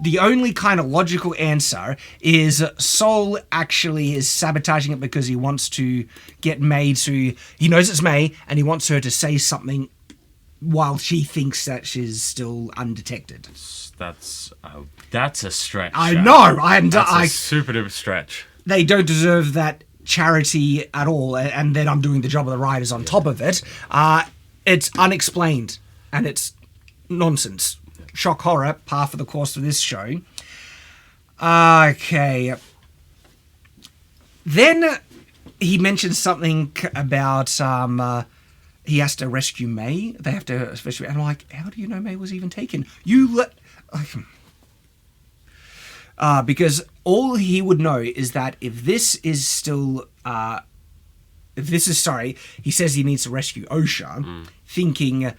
The only kind of logical answer is Sol actually is sabotaging it because he wants to get May to... He knows it's May, and he wants her to say something while she thinks that she's still undetected. That's a stretch. I know. That's a super duper stretch. They don't deserve that charity at all, and then I'm doing the job of the writers on top of it. It's unexplained, and it's nonsense. shock horror, par for the course of this show. Okay. Then he mentions something about he has to rescue May. They have to, especially, and I'm like, how do you know May was even taken? Because all he would know is that if this is still, he says he needs to rescue Osha, thinking,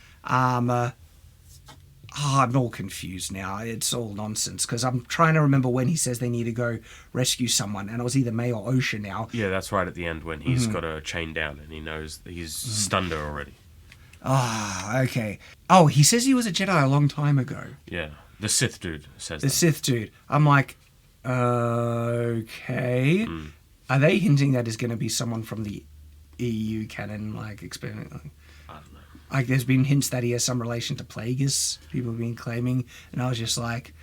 I'm all confused now. It's all nonsense because I'm trying to remember when he says they need to go rescue someone, and it was either May or Osha now. Yeah, that's right at the end when he's got her chained down and he knows that he's stunned her already. Okay. Oh, he says he was a Jedi a long time ago. Yeah, the Sith dude says The that. Sith dude. I'm like, okay. Are they hinting that is going to be someone from the EU canon, like, experimenting? I don't know. Like, there's been hints that he has some relation to Plagueis, people have been claiming, and I was just like,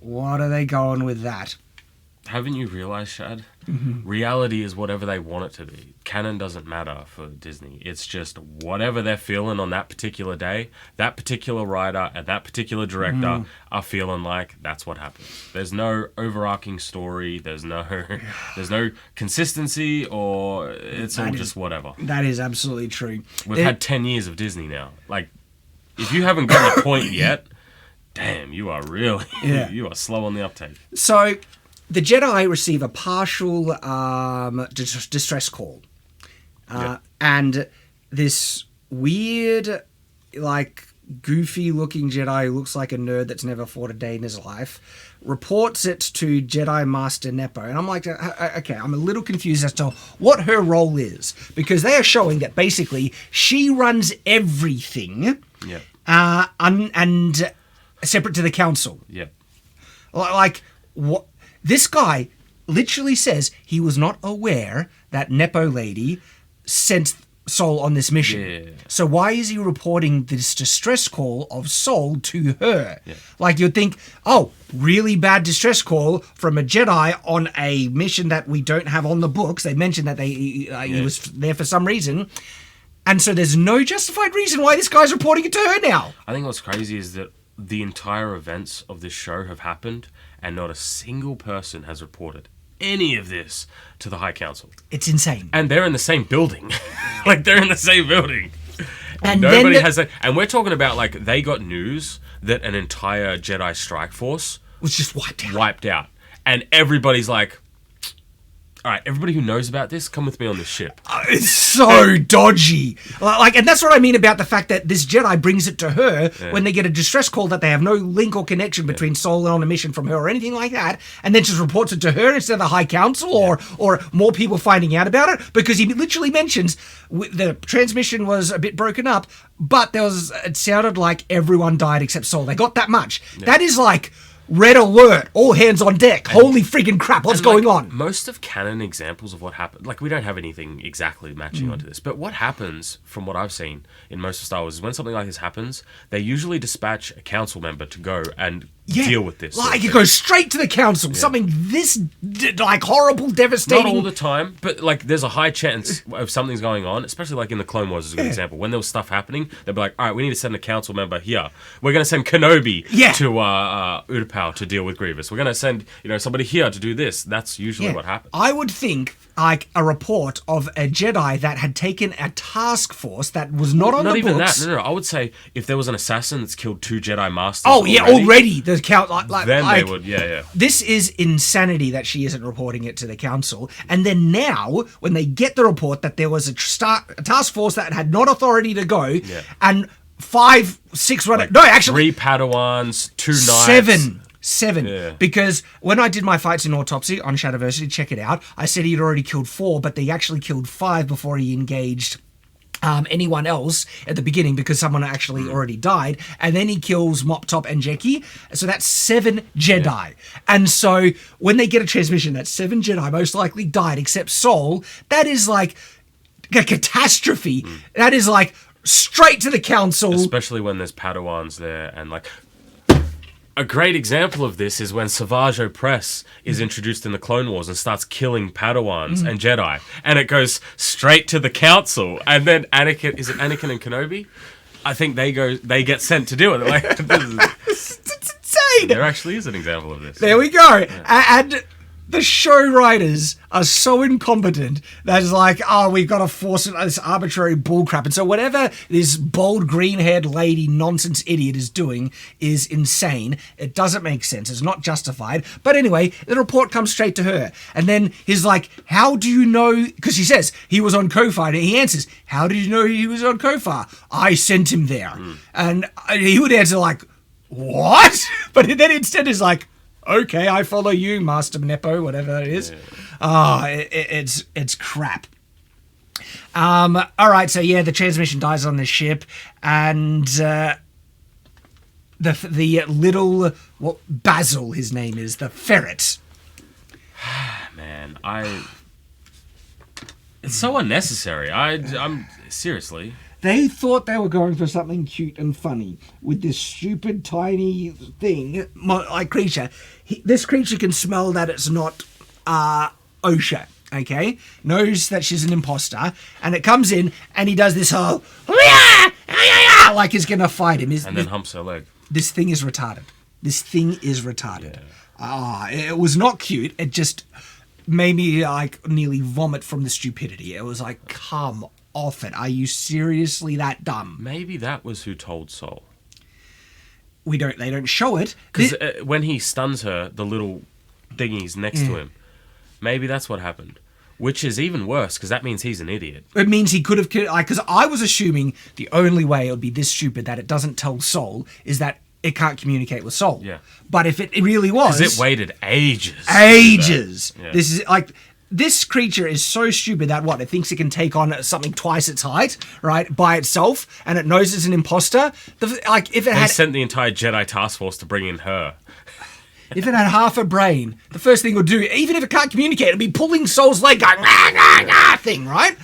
what are they going with that? Haven't you realised, Shad? Reality is whatever they want it to be. Canon doesn't matter for Disney. It's just whatever they're feeling on that particular day, that particular writer and that particular director are feeling like that's what happens. There's no overarching story. There's no consistency, or it's all just whatever. That is absolutely true. We've had 10 years of Disney now. Like, if you haven't got the point yet, damn, you are really, you are slow on the uptake. So, the Jedi receive a partial distress call. And this weird, like, goofy-looking Jedi who looks like a nerd that's never fought a day in his life reports it to Jedi Master Nepo. And I'm like, okay, I'm a little confused as to what her role is. Because they are showing that basically she runs everything and separate to the council. Yeah. Like, what? This guy literally says he was not aware that Nepo lady sent Sol on this mission. Yeah. So why is he reporting this distress call of Sol to her? Yeah. Like, you'd think, oh, really bad distress call from a Jedi on a mission that we don't have on the books. They mentioned that he was there for some reason. And so there's no justified reason why this guy's reporting it to her now. I think what's crazy is that the entire events of this show have happened and not a single person has reported any of this to the High Council. It's insane. And they're in the same building. Like, they're in the same building. And nobody has that. And we're talking about, like, they got news that an entire Jedi strike force was just wiped out. And everybody's like, all right, everybody who knows about this, come with me on this ship. It's so dodgy. Like, and that's what I mean about the fact that this Jedi brings it to her when they get a distress call that they have no link or connection between Sol and on a mission from her or anything like that, and then just reports it to her instead of the High Council or more people finding out about it, because he literally mentions the transmission was a bit broken up, but it sounded like everyone died except Sol. They got that much. Yeah. That is like, red alert, all hands on deck. Holy freaking crap, what's going on? Most of canon examples of what happened, like, we don't have anything exactly matching onto this, but what happens, from what I've seen in most of Star Wars, is when something like this happens, they usually dispatch a council member to go and deal with this. Like, it goes straight to the council. Yeah. Something this, like, horrible, devastating. Not all the time, but, like, there's a high chance of something's going on, especially, like, in the Clone Wars is a good example. When there was stuff happening, they'd be like, all right, we need to send a council member here. We're going to send Kenobi to Utapau to deal with Grievous. We're going to send, somebody here to do this. That's usually what happens. I would think, like, a report of a Jedi that had taken a task force that was not on the books. Not even that. No. I would say if there was an assassin that's killed 2 Jedi Masters already. The count, then they would, This is insanity that she isn't reporting it to the council. And then now, when they get the report that there was a task force that had not authority to go, and 5, 6 runners... No, actually... 3 Padawans, 2 knights... 7. Yeah. Because when I did my fights in Autopsy on Shadiversity, check it out, I said he'd already killed 4, but they actually killed 5 before he engaged anyone else at the beginning, because someone actually already died. And then he kills Mop Top and Jeki. So that's 7 Jedi. Yeah. And so when they get a transmission that 7 Jedi most likely died except Sol, that is like a catastrophe. That is like straight to the council. Especially when there's Padawans there and like... A great example of this is when Savage Opress is introduced in the Clone Wars and starts killing Padawans and Jedi. And it goes straight to the council. And then Anakin and Kenobi? I think they get sent to do it. Like, insane. There actually is an example of this. There we go. Yeah. And the show writers are so incompetent that it's like, oh, we've got to force this arbitrary bullcrap. And so whatever this bold green-haired lady nonsense idiot is doing is insane. It doesn't make sense. It's not justified. But anyway, the report comes straight to her. And then he's like, how do you know? Because she says he was on Kofar. And he answers, how did you know he was on Kofar? I sent him there. And he would answer like, what? But then instead is like, okay, I follow you, Master Nepo, whatever that is. It's crap. All right, so yeah, the transmission dies on this ship, and the little Basil, his name is, the ferret. Man, it's so unnecessary. I'm seriously. They thought they were going for something cute and funny with this stupid tiny thing, like creature. This creature can smell that it's not OSHA, okay? Knows that she's an imposter, and it comes in, and he does this whole, like he's going to fight him. And then humps her leg. This thing is retarded. Yeah. It was not cute. It just made me like nearly vomit from the stupidity. It was like, come off it. Are you seriously that dumb? Maybe that was who told Sol. They don't show it. Because when he stuns her, the little thingy's next to him. Maybe that's what happened. Which is even worse, because that means he's an idiot. It means he could have... Because I was assuming the only way it would be this stupid that it doesn't tell Sol is that it can't communicate with Sol. Yeah. But if it really was... Because it waited ages. Yeah. This is like... This creature is so stupid that it thinks it can take on something twice its height, right, by itself, and it knows it's an imposter. They sent the entire Jedi task force to bring in her. If it had half a brain, the first thing it would do, even if it can't communicate, it'd be pulling Sol's leg, going thing, right?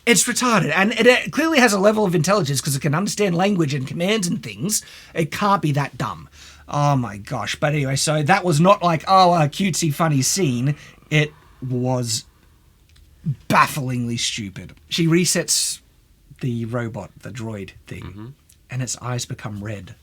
It's retarded, and it clearly has a level of intelligence because it can understand language and commands and things. It can't be that dumb. Oh my gosh. But anyway, so that was not like, a cutesy funny scene. It was bafflingly stupid. She resets the robot, the droid thing, and its eyes become red.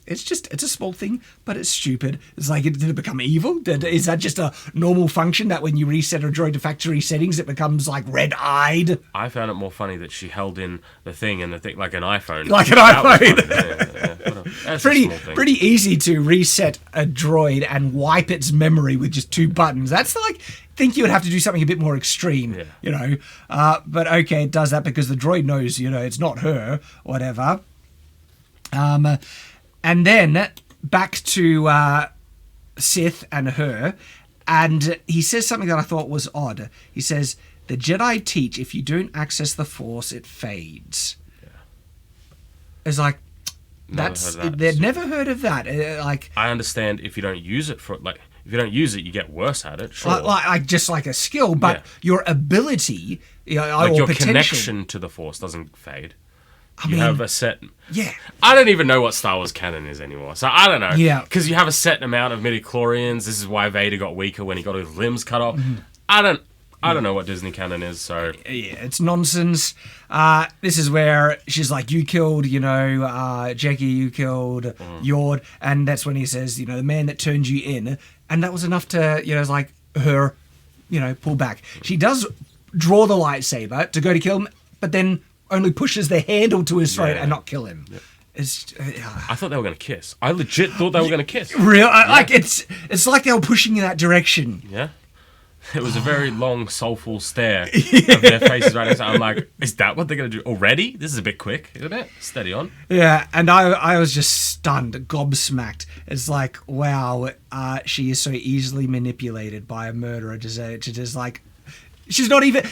It's a small thing, but it's stupid. It's like, did it become evil? Is that just a normal function that when you reset a droid to factory settings, it becomes like red-eyed? I found it more funny that she held in the thing and the thing like an iPhone. Like an iPhone. That's pretty easy to reset a droid and wipe its memory with just 2 buttons. That's like, think you would have to do something a bit more extreme, But okay, it does that because the droid knows, it's not her, whatever. And then back to Sith and her, and he says something that I thought was odd. He says, the Jedi teach if you don't access the Force, it fades. Yeah. It's like, they'd never heard of that. I understand if you don't use it if you don't use it, you get worse at it. Sure, just like a skill, but your ability, or your potential, connection to the Force doesn't fade. You have a set... Yeah. I don't even know what Star Wars canon is anymore, so I don't know. Yeah. Because you have a set amount of midichlorians. This is why Vader got weaker when he got his limbs cut off. I don't know what Disney canon is, so... Yeah, it's nonsense. This is where she's like, you killed, Jackie, you killed Yord, and that's when he says, the man that turned you in, and that was enough to, it's like, her, pull back. She does draw the lightsaber to go to kill him, but then only pushes the handle to his throat and not kill him. Yep. I thought they were going to kiss. I legit thought they were going to kiss. Real? Like, it's like they were pushing in that direction. Yeah. It was a very long, soulful stare of their faces right next to. I'm like, is that what they're going to do already? This is a bit quick, isn't it? Steady on. Yeah, and I was just stunned, gobsmacked. It's like, wow, she is so easily manipulated by a murderer to just like... She's not even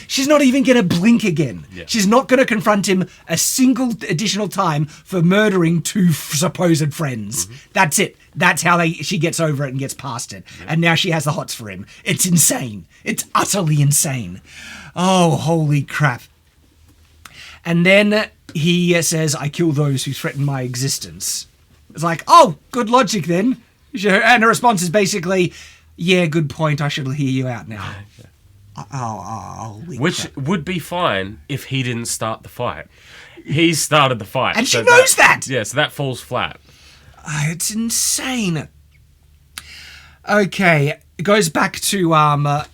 going to blink again. Yeah. She's not going to confront him a single additional time for murdering 2 supposed friends. That's it. That's how she gets over it and gets past it. Yeah. And now she has the hots for him. It's insane. It's utterly insane. Oh, holy crap. And then he says, I kill those who threaten my existence. It's like, oh, good logic then. And her response is basically, yeah, good point. I should hear you out now. Yeah. Which would be fine if he didn't start the fight. He started the fight. And she knows that! Yeah, so that falls flat. It's insane. Okay, it goes back to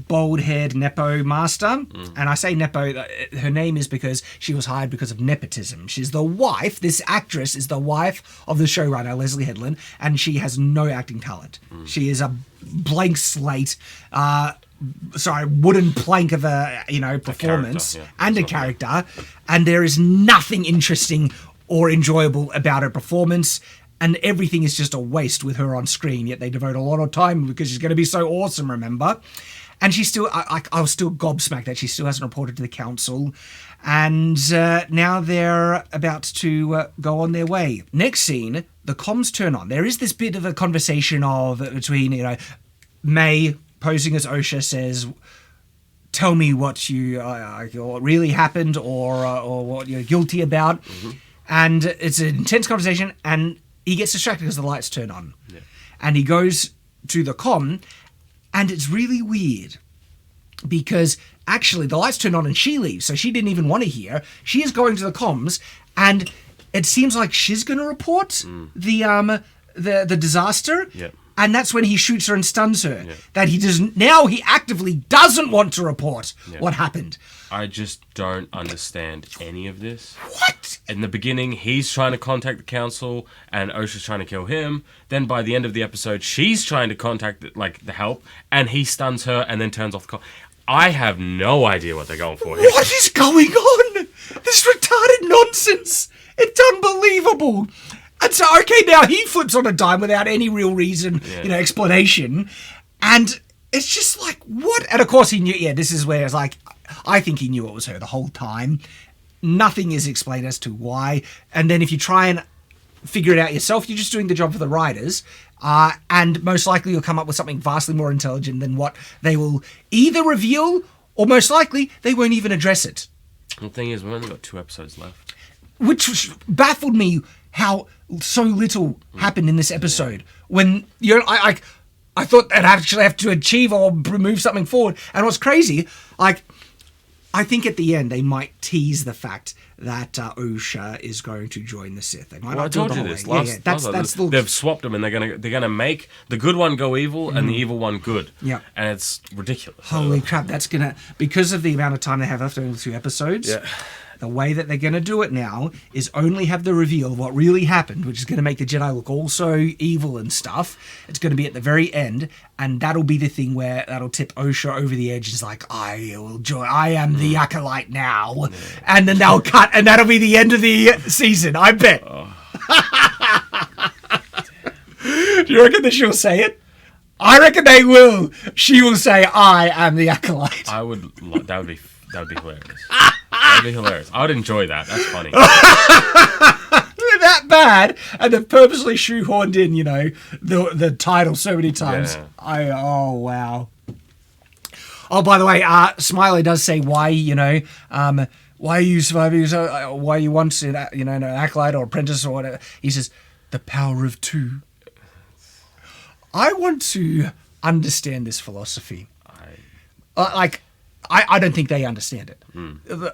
bald-haired Nepo Master. And I say Nepo, her name is because she was hired because of nepotism. She's the wife, this actress is the wife of the showrunner, Leslie Headland, and she has no acting talent. She is a blank slate, wooden plank of a, performance a character, and there is nothing interesting or enjoyable about her performance. And everything is just a waste with her on screen, yet they devote a lot of time because she's going to be so awesome, remember? And she's still, I was still gobsmacked that she still hasn't reported to the council. And now they're about to go on their way. Next scene, the comms turn on. There is this bit of a conversation between, May posing as Osha says, tell me what what really happened or what you're guilty about. Mm-hmm. And it's an intense conversation, and he gets distracted because the lights turn on. Yeah. And he goes to the comm, and it's really weird because actually the lights turn on and she leaves, so she didn't even want to hear. She is going to the comms, and it seems like she's going to report the disaster. Yeah. And that's when he shoots her and stuns her. Yeah. That he doesn't. Now he actively doesn't want to report what happened. I just don't understand any of this. What? In the beginning, he's trying to contact the council, and Osha's trying to kill him. Then by the end of the episode, she's trying to contact the help, and he stuns her and then turns off the call. I have no idea what they're going for here. What is going on? This retarded nonsense. It's unbelievable. And so, okay, now he flips on a dime without any real reason, explanation. And it's just like, what? And of course he knew, this is where it's like, I think he knew it was her the whole time. Nothing is explained as to why. And then if you try and figure it out yourself, you're just doing the job for the writers. And most likely you'll come up with something vastly more intelligent than what they will either reveal, or most likely they won't even address it. The thing is, we've only got 2 episodes left. Which baffled me how so little happened in this episode. When I thought they'd actually have to achieve or move something forward. And what's crazy, I think at the end they might tease the fact that Osha is going to join the Sith. They might not do it the whole way. That's they've swapped them, and they're gonna make the good one go evil and the evil one good. Yeah, and it's ridiculous. Holy crap! That's gonna, because of the amount of time they have left over 2 episodes. Yeah. The way that they're going to do it now is only have the reveal of what really happened, which is going to make the Jedi look all so evil and stuff. It's going to be at the very end, and that'll be the thing where that'll tip Osha over the edge. It's like, I will join. I am the Acolyte now. Yeah. And then they'll cut, and that'll be the end of the season, I bet. Oh. Do you reckon that she'll say it? I reckon they will. She will say, I am the Acolyte. That would be hilarious. That'd be hilarious. I would enjoy that. That's funny. They're that bad, and they've purposely shoehorned in, the title so many times. Yeah. Oh wow. Oh, by the way, Smiley does say why you surviving, why you want an acolyte or apprentice or whatever. He says the power of 2. I want to understand this philosophy. I don't think they understand it.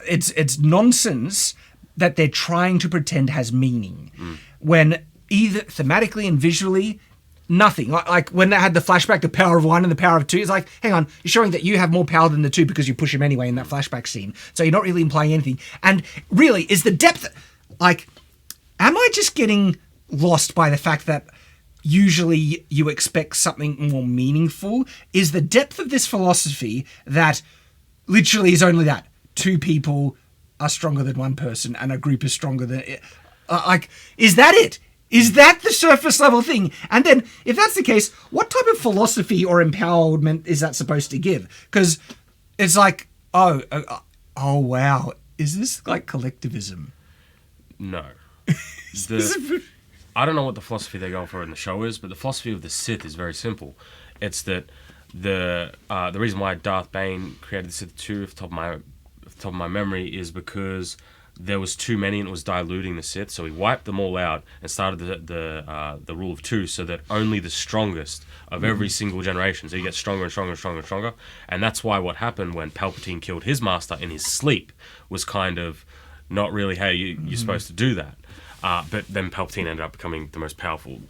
It's nonsense that they're trying to pretend has meaning when either thematically and visually, nothing. Like when they had the flashback, the power of 1 and the power of 2, it's like, hang on, you're showing that you have more power than the 2 because you push him anyway in that flashback scene. So you're not really implying anything. And really, is the depth, am I just getting lost by the fact that usually you expect something more meaningful? Is the depth of this philosophy that literally is only that 2 people are stronger than 1 person and a group is stronger than is that it? Is that the surface level thing? And then if that's the case, what type of philosophy or empowerment is that supposed to give? Because it's like, oh wow, is this like collectivism? No. I don't know what the philosophy they're going for in the show is, but the philosophy of the Sith is very simple. It's that the reason why Darth Bane created the Sith 2, off the top of my memory, is because there was too many and it was diluting the Sith. So he wiped them all out and started the rule of 2, so that only the strongest of every single generation. So he gets stronger and stronger and stronger and stronger. And that's why what happened when Palpatine killed his master in his sleep was kind of not really how you're supposed to do that. But then Palpatine ended up becoming the most powerful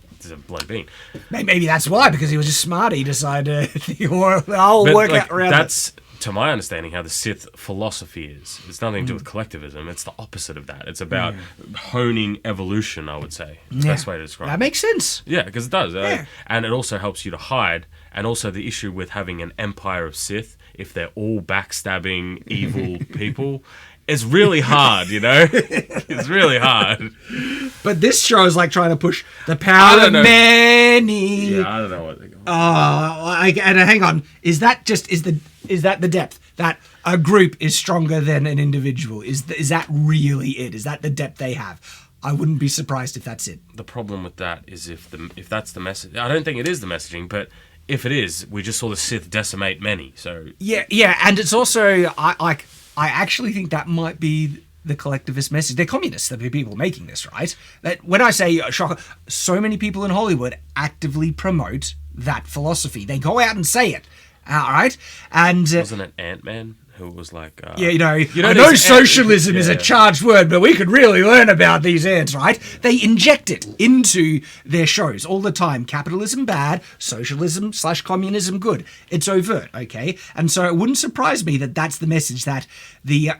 blood being. Maybe that's why, because he was just smart. He decided the whole workout around that's, to my understanding, how the Sith philosophy is. It's nothing to do with collectivism. It's the opposite of that. It's about honing evolution, I would say. It's the best way to describe it. That makes sense. Yeah, because it does. And it also helps you to hide. And also the issue with having an empire of Sith, if they're all backstabbing, evil people, it's really hard, you know? It's really hard. But this show is like trying to push the power of many. Yeah, I don't know what they're going. And hang on. Is that the depth? That a group is stronger than an individual? Is that really it? Is that the depth they have? I wouldn't be surprised if that's it. The problem with that is if that's the message. I don't think it is the messaging, but if it is, we just saw the Sith decimate many. So yeah, and it's also I actually think that might be the collectivist message. They're communists, the people making this, right? That when I say shocker, so many people in Hollywood actively promote that philosophy. They go out and say it, all right? And wasn't it Ant-Man who was like, I know socialism is a charged word, but we could really learn about these ants, right? They inject it into their shows all the time. Capitalism bad, socialism / communism good. It's overt, okay? And so it wouldn't surprise me that that's the message, that the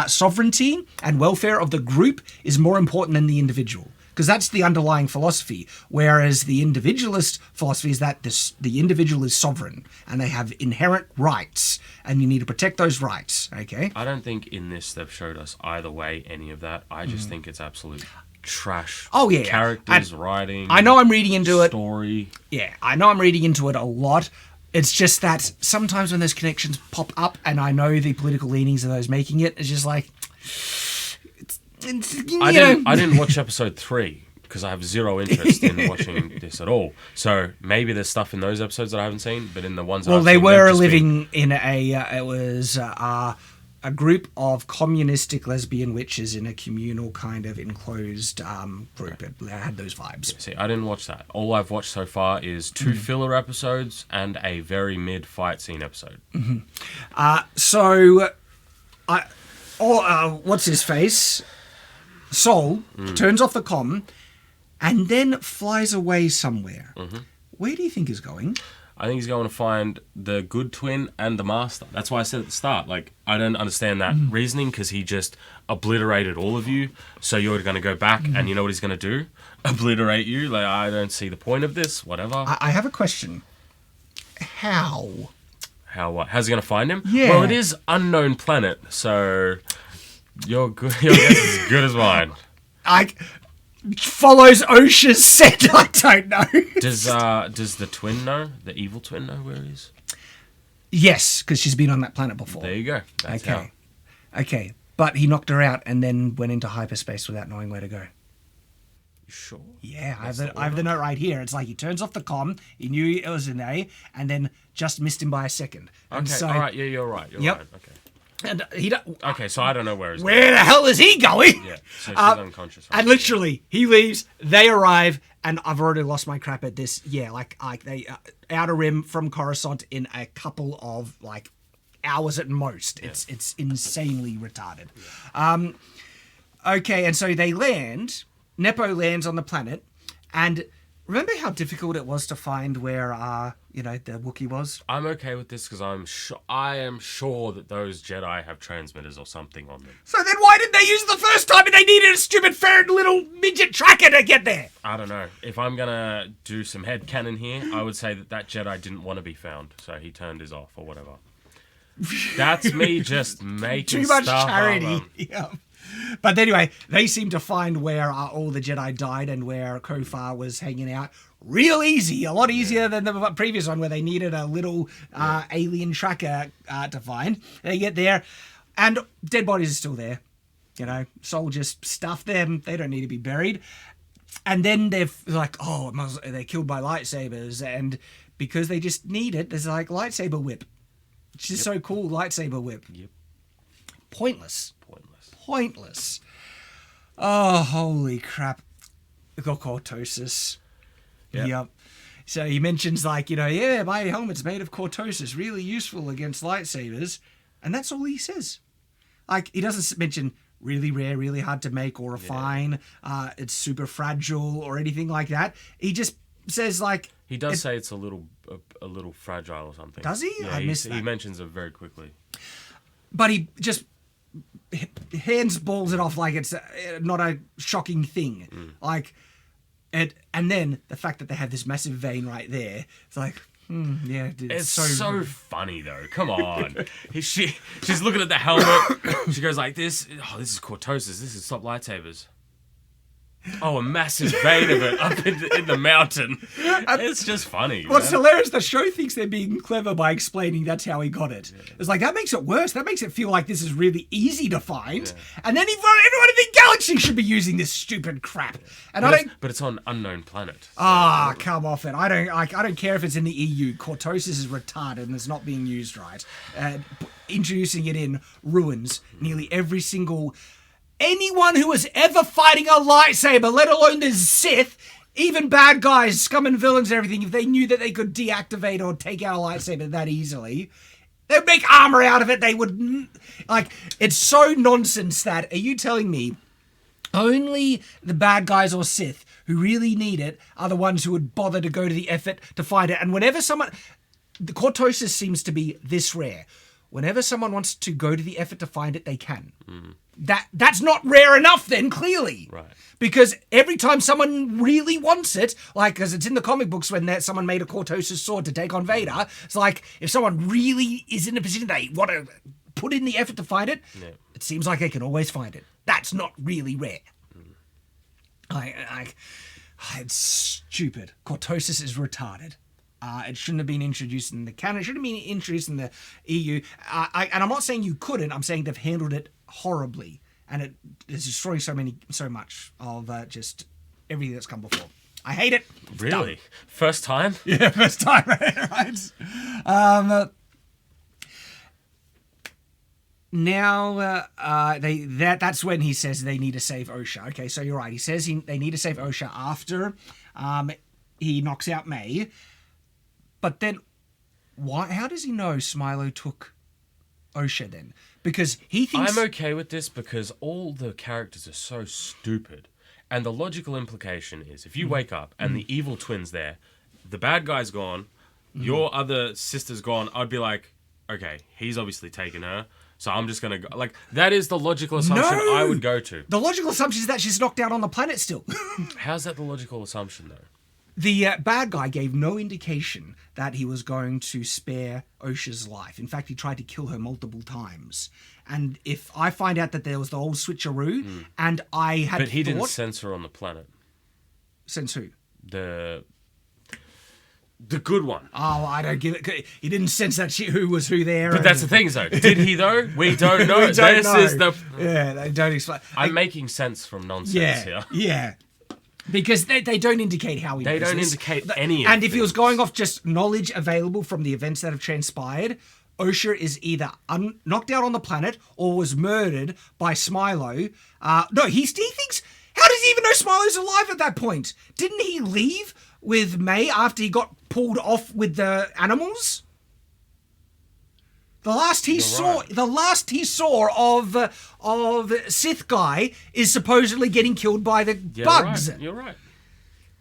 sovereignty and welfare of the group is more important than the individual. Because that's the underlying philosophy, whereas the individualist philosophy is that the individual is sovereign and they have inherent rights, and you need to protect those rights. Okay. I don't think in this they've showed us either way any of that. I just think it's absolute trash. Oh yeah, characters, writing. I know I'm reading into story. Yeah, I know I'm reading into it a lot. It's just that sometimes when those connections pop up, and I know the political leanings of those making it, it's just like. I didn't watch episode 3 because I have zero interest in watching this at all. So maybe there's stuff in those episodes that I haven't seen, but in the ones that I've they seen, were living in a group of communistic lesbian witches in a communal kind of enclosed group. It had those vibes. Yeah, see, I didn't watch that. All I've watched so far is 2 filler episodes and a very mid fight scene episode. What's his face? Sol turns off the comm and then flies away somewhere. Where do you think he's going? I think he's going to find the good twin and the master. That's why I said at the start, like, I don't understand that reasoning, because he just obliterated all of you. So you're going to go back and you know what he's going to do? Obliterate you? Like, I don't see the point of this, whatever. I have a question. How? How what? How's he going to find him? Yeah. Well, it is unknown planet, so... Your guess is as good as mine. Follows OSHA's set. I don't know. Does the twin know? The evil twin know where he is? Yes, because she's been on that planet before. There you go. That's how. Okay, but he knocked her out and then went into hyperspace without knowing where to go. Sure. Yeah, I have the note right here. It's like he turns off the comm. He knew it was an A, and then just missed him by a second. And okay. All right. Yeah, you're right. You're right. Okay. And okay, so I don't know where he's going. Where the hell is he going? Yeah, so she's unconscious. Right? And literally, he leaves, they arrive, and I've already lost my crap at this. Yeah, like they Outer Rim from Coruscant in a couple of hours at most. Yeah. It's insanely retarded. Yeah. Okay, and so they land. Nepo lands on the planet, and remember how difficult it was to find where the Wookiee was? I'm okay with this because I am sure that those Jedi have transmitters or something on them. So then why didn't they use it the first time and they needed a stupid ferret little midget tracker to get there? I don't know. If I'm going to do some headcanon here, I would say that Jedi didn't want to be found, so he turned his off or whatever. That's me just making too much stuff charity. Up. Yeah. But anyway, they seem to find where all the Jedi died and where Kofar was hanging out real easy. A lot easier than the previous one where they needed a little alien tracker to find. They get there and dead bodies are still there. Soldiers stuff them. They don't need to be buried. And then they're like, they're killed by lightsabers. And because they just need it, there's lightsaber whip. Which is so cool, lightsaber whip. Yep. Pointless. Oh, holy crap. Cortosis. Yep. So he mentions my helmet's made of cortosis, really useful against lightsabers. And that's all he says. He doesn't mention really rare, really hard to make or refine. It's super fragile or anything like that. He just says like he does say it's a little fragile or something. Does he? Yeah, I missed that. He mentions it very quickly. But he just balls it off like it's not a shocking thing. Like it, and then the fact that they have this massive vein right there, it's like, yeah, it's so funny though. Come on, she's looking at the helmet. She goes like this. Oh, this is cortosis. This is stop lightsabers. Oh, a massive vein of it up in the mountain. It's just funny. What's hilarious, the show thinks they're being clever by explaining that's how he got it. Yeah. It's like, that makes it worse. That makes it feel like this is really easy to find. Yeah. And then everyone in the galaxy should be using this stupid crap. And but it's on unknown planet. So. Come off it. I don't care if it's in the EU. Cortosis is retarded and it's not being used right. Introducing it in ruins nearly every single... Anyone who was ever fighting a lightsaber, let alone the Sith, even bad guys, scum and villains and everything, if they knew that they could deactivate or take out a lightsaber that easily, they'd make armor out of it. They would... Like, it's so nonsense that... Are you telling me only the bad guys or Sith who really need it are the ones who would bother to go to the effort to find it? And whenever someone... The cortosis seems to be this rare. Whenever someone wants to go to the effort to find it, they can. That's not rare enough then, clearly. Right. Because every time someone really wants it, like, because it's in the comic books when someone made a cortosis sword to take on Vader, it's like, if someone really is in a position they want to put in the effort to find it, it seems like they can always find it. That's not really rare. It's stupid. Cortosis is retarded. It shouldn't have been introduced in the canon. It shouldn't have been introduced in the EU. And I'm not saying you couldn't. I'm saying they've handled it horribly. And it is destroying so much of just everything that's come before. I hate it. Really? First time? Yeah, first time, right? Now, that's when he says they need to save Osha. Okay, so you're right. He says they need to save Osha after he knocks out May. But then, how does he know Smilo took Osha then? Because he thinks... I'm okay with this because all the characters are so stupid. And the logical implication is, if you wake up and the evil twin's there, the bad guy's gone, your other sister's gone, I'd be like, okay, he's obviously taken her, so I'm just going to go... Like, that is the logical assumption I would go to. The logical assumption is that she's knocked out on the planet still. How's that the logical assumption, though? The bad guy gave no indication that he was going to spare Osha's life. In fact, he tried to kill her multiple times. And if I find out that there was the whole switcheroo, and I had But he didn't sense her on the planet. Sense who? The good one. Oh, I don't give it. He didn't sense that who was who there. But that's the thing, though. Did he, though? We don't know. We don't know. Yeah, they don't explain. I'm making sense from nonsense here. Yeah. Because they don't indicate how he knows. They don't indicate any of And if he was going off just knowledge available from the events that have transpired, Osha is either knocked out on the planet or was murdered by Smilo. No, he thinks... How does he even know Smilo's alive at that point? Didn't he leave with May after he got pulled off with the animals? The last he saw of Sith guy is supposedly getting killed by the bugs. Right. You're right.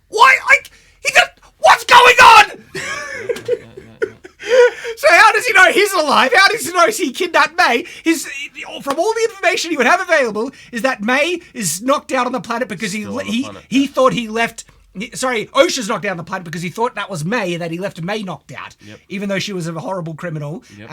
Why? What's going on? So how does he know he's alive? How does he know he kidnapped May? From all the information he would have available is that May is knocked out on the planet because he thought he left. Sorry, Osha's knocked out on the planet because he thought that was May, that he left May knocked out, even though she was a horrible criminal. Yep.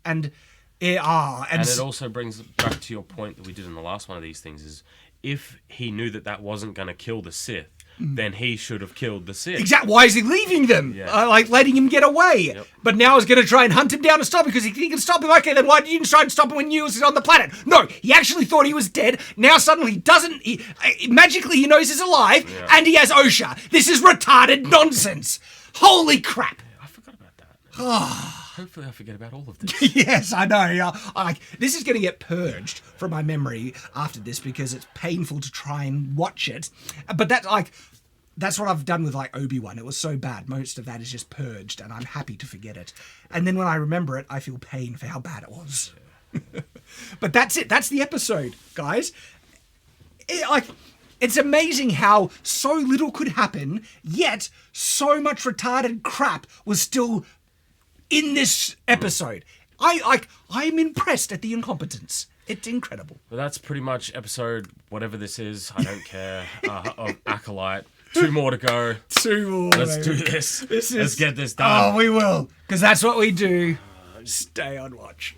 And it also brings back to your point that we did in the last one of these things is if he knew that wasn't going to kill the Sith, then he should have killed the Sith. Exactly. Why is he leaving them? Yeah. Letting him get away. Yep. But now he's going to try and hunt him down and stop him because he can stop him. Okay, then why didn't you try and stop him when you was on the planet? No, he actually thought he was dead. Now suddenly he doesn't. Magically he knows he's alive and he has Osha. This is retarded nonsense. Holy crap. I forgot about that. Hopefully I forget about all of this. Yes, I know. This is going to get purged from my memory after this because it's painful to try and watch it. But that's what I've done with Obi-Wan. It was so bad. Most of that is just purged and I'm happy to forget it. And then when I remember it, I feel pain for how bad it was. But that's it. That's the episode, guys. It's amazing how so little could happen, yet so much retarded crap was still in this episode. I'm impressed at the incompetence. It's incredible. Well, that's pretty much episode whatever this is. I don't care. Of Acolyte. 2 more to go. 2 more. Let's do this. Let's get this done. Oh, we will, because that's what we do. Stay on watch.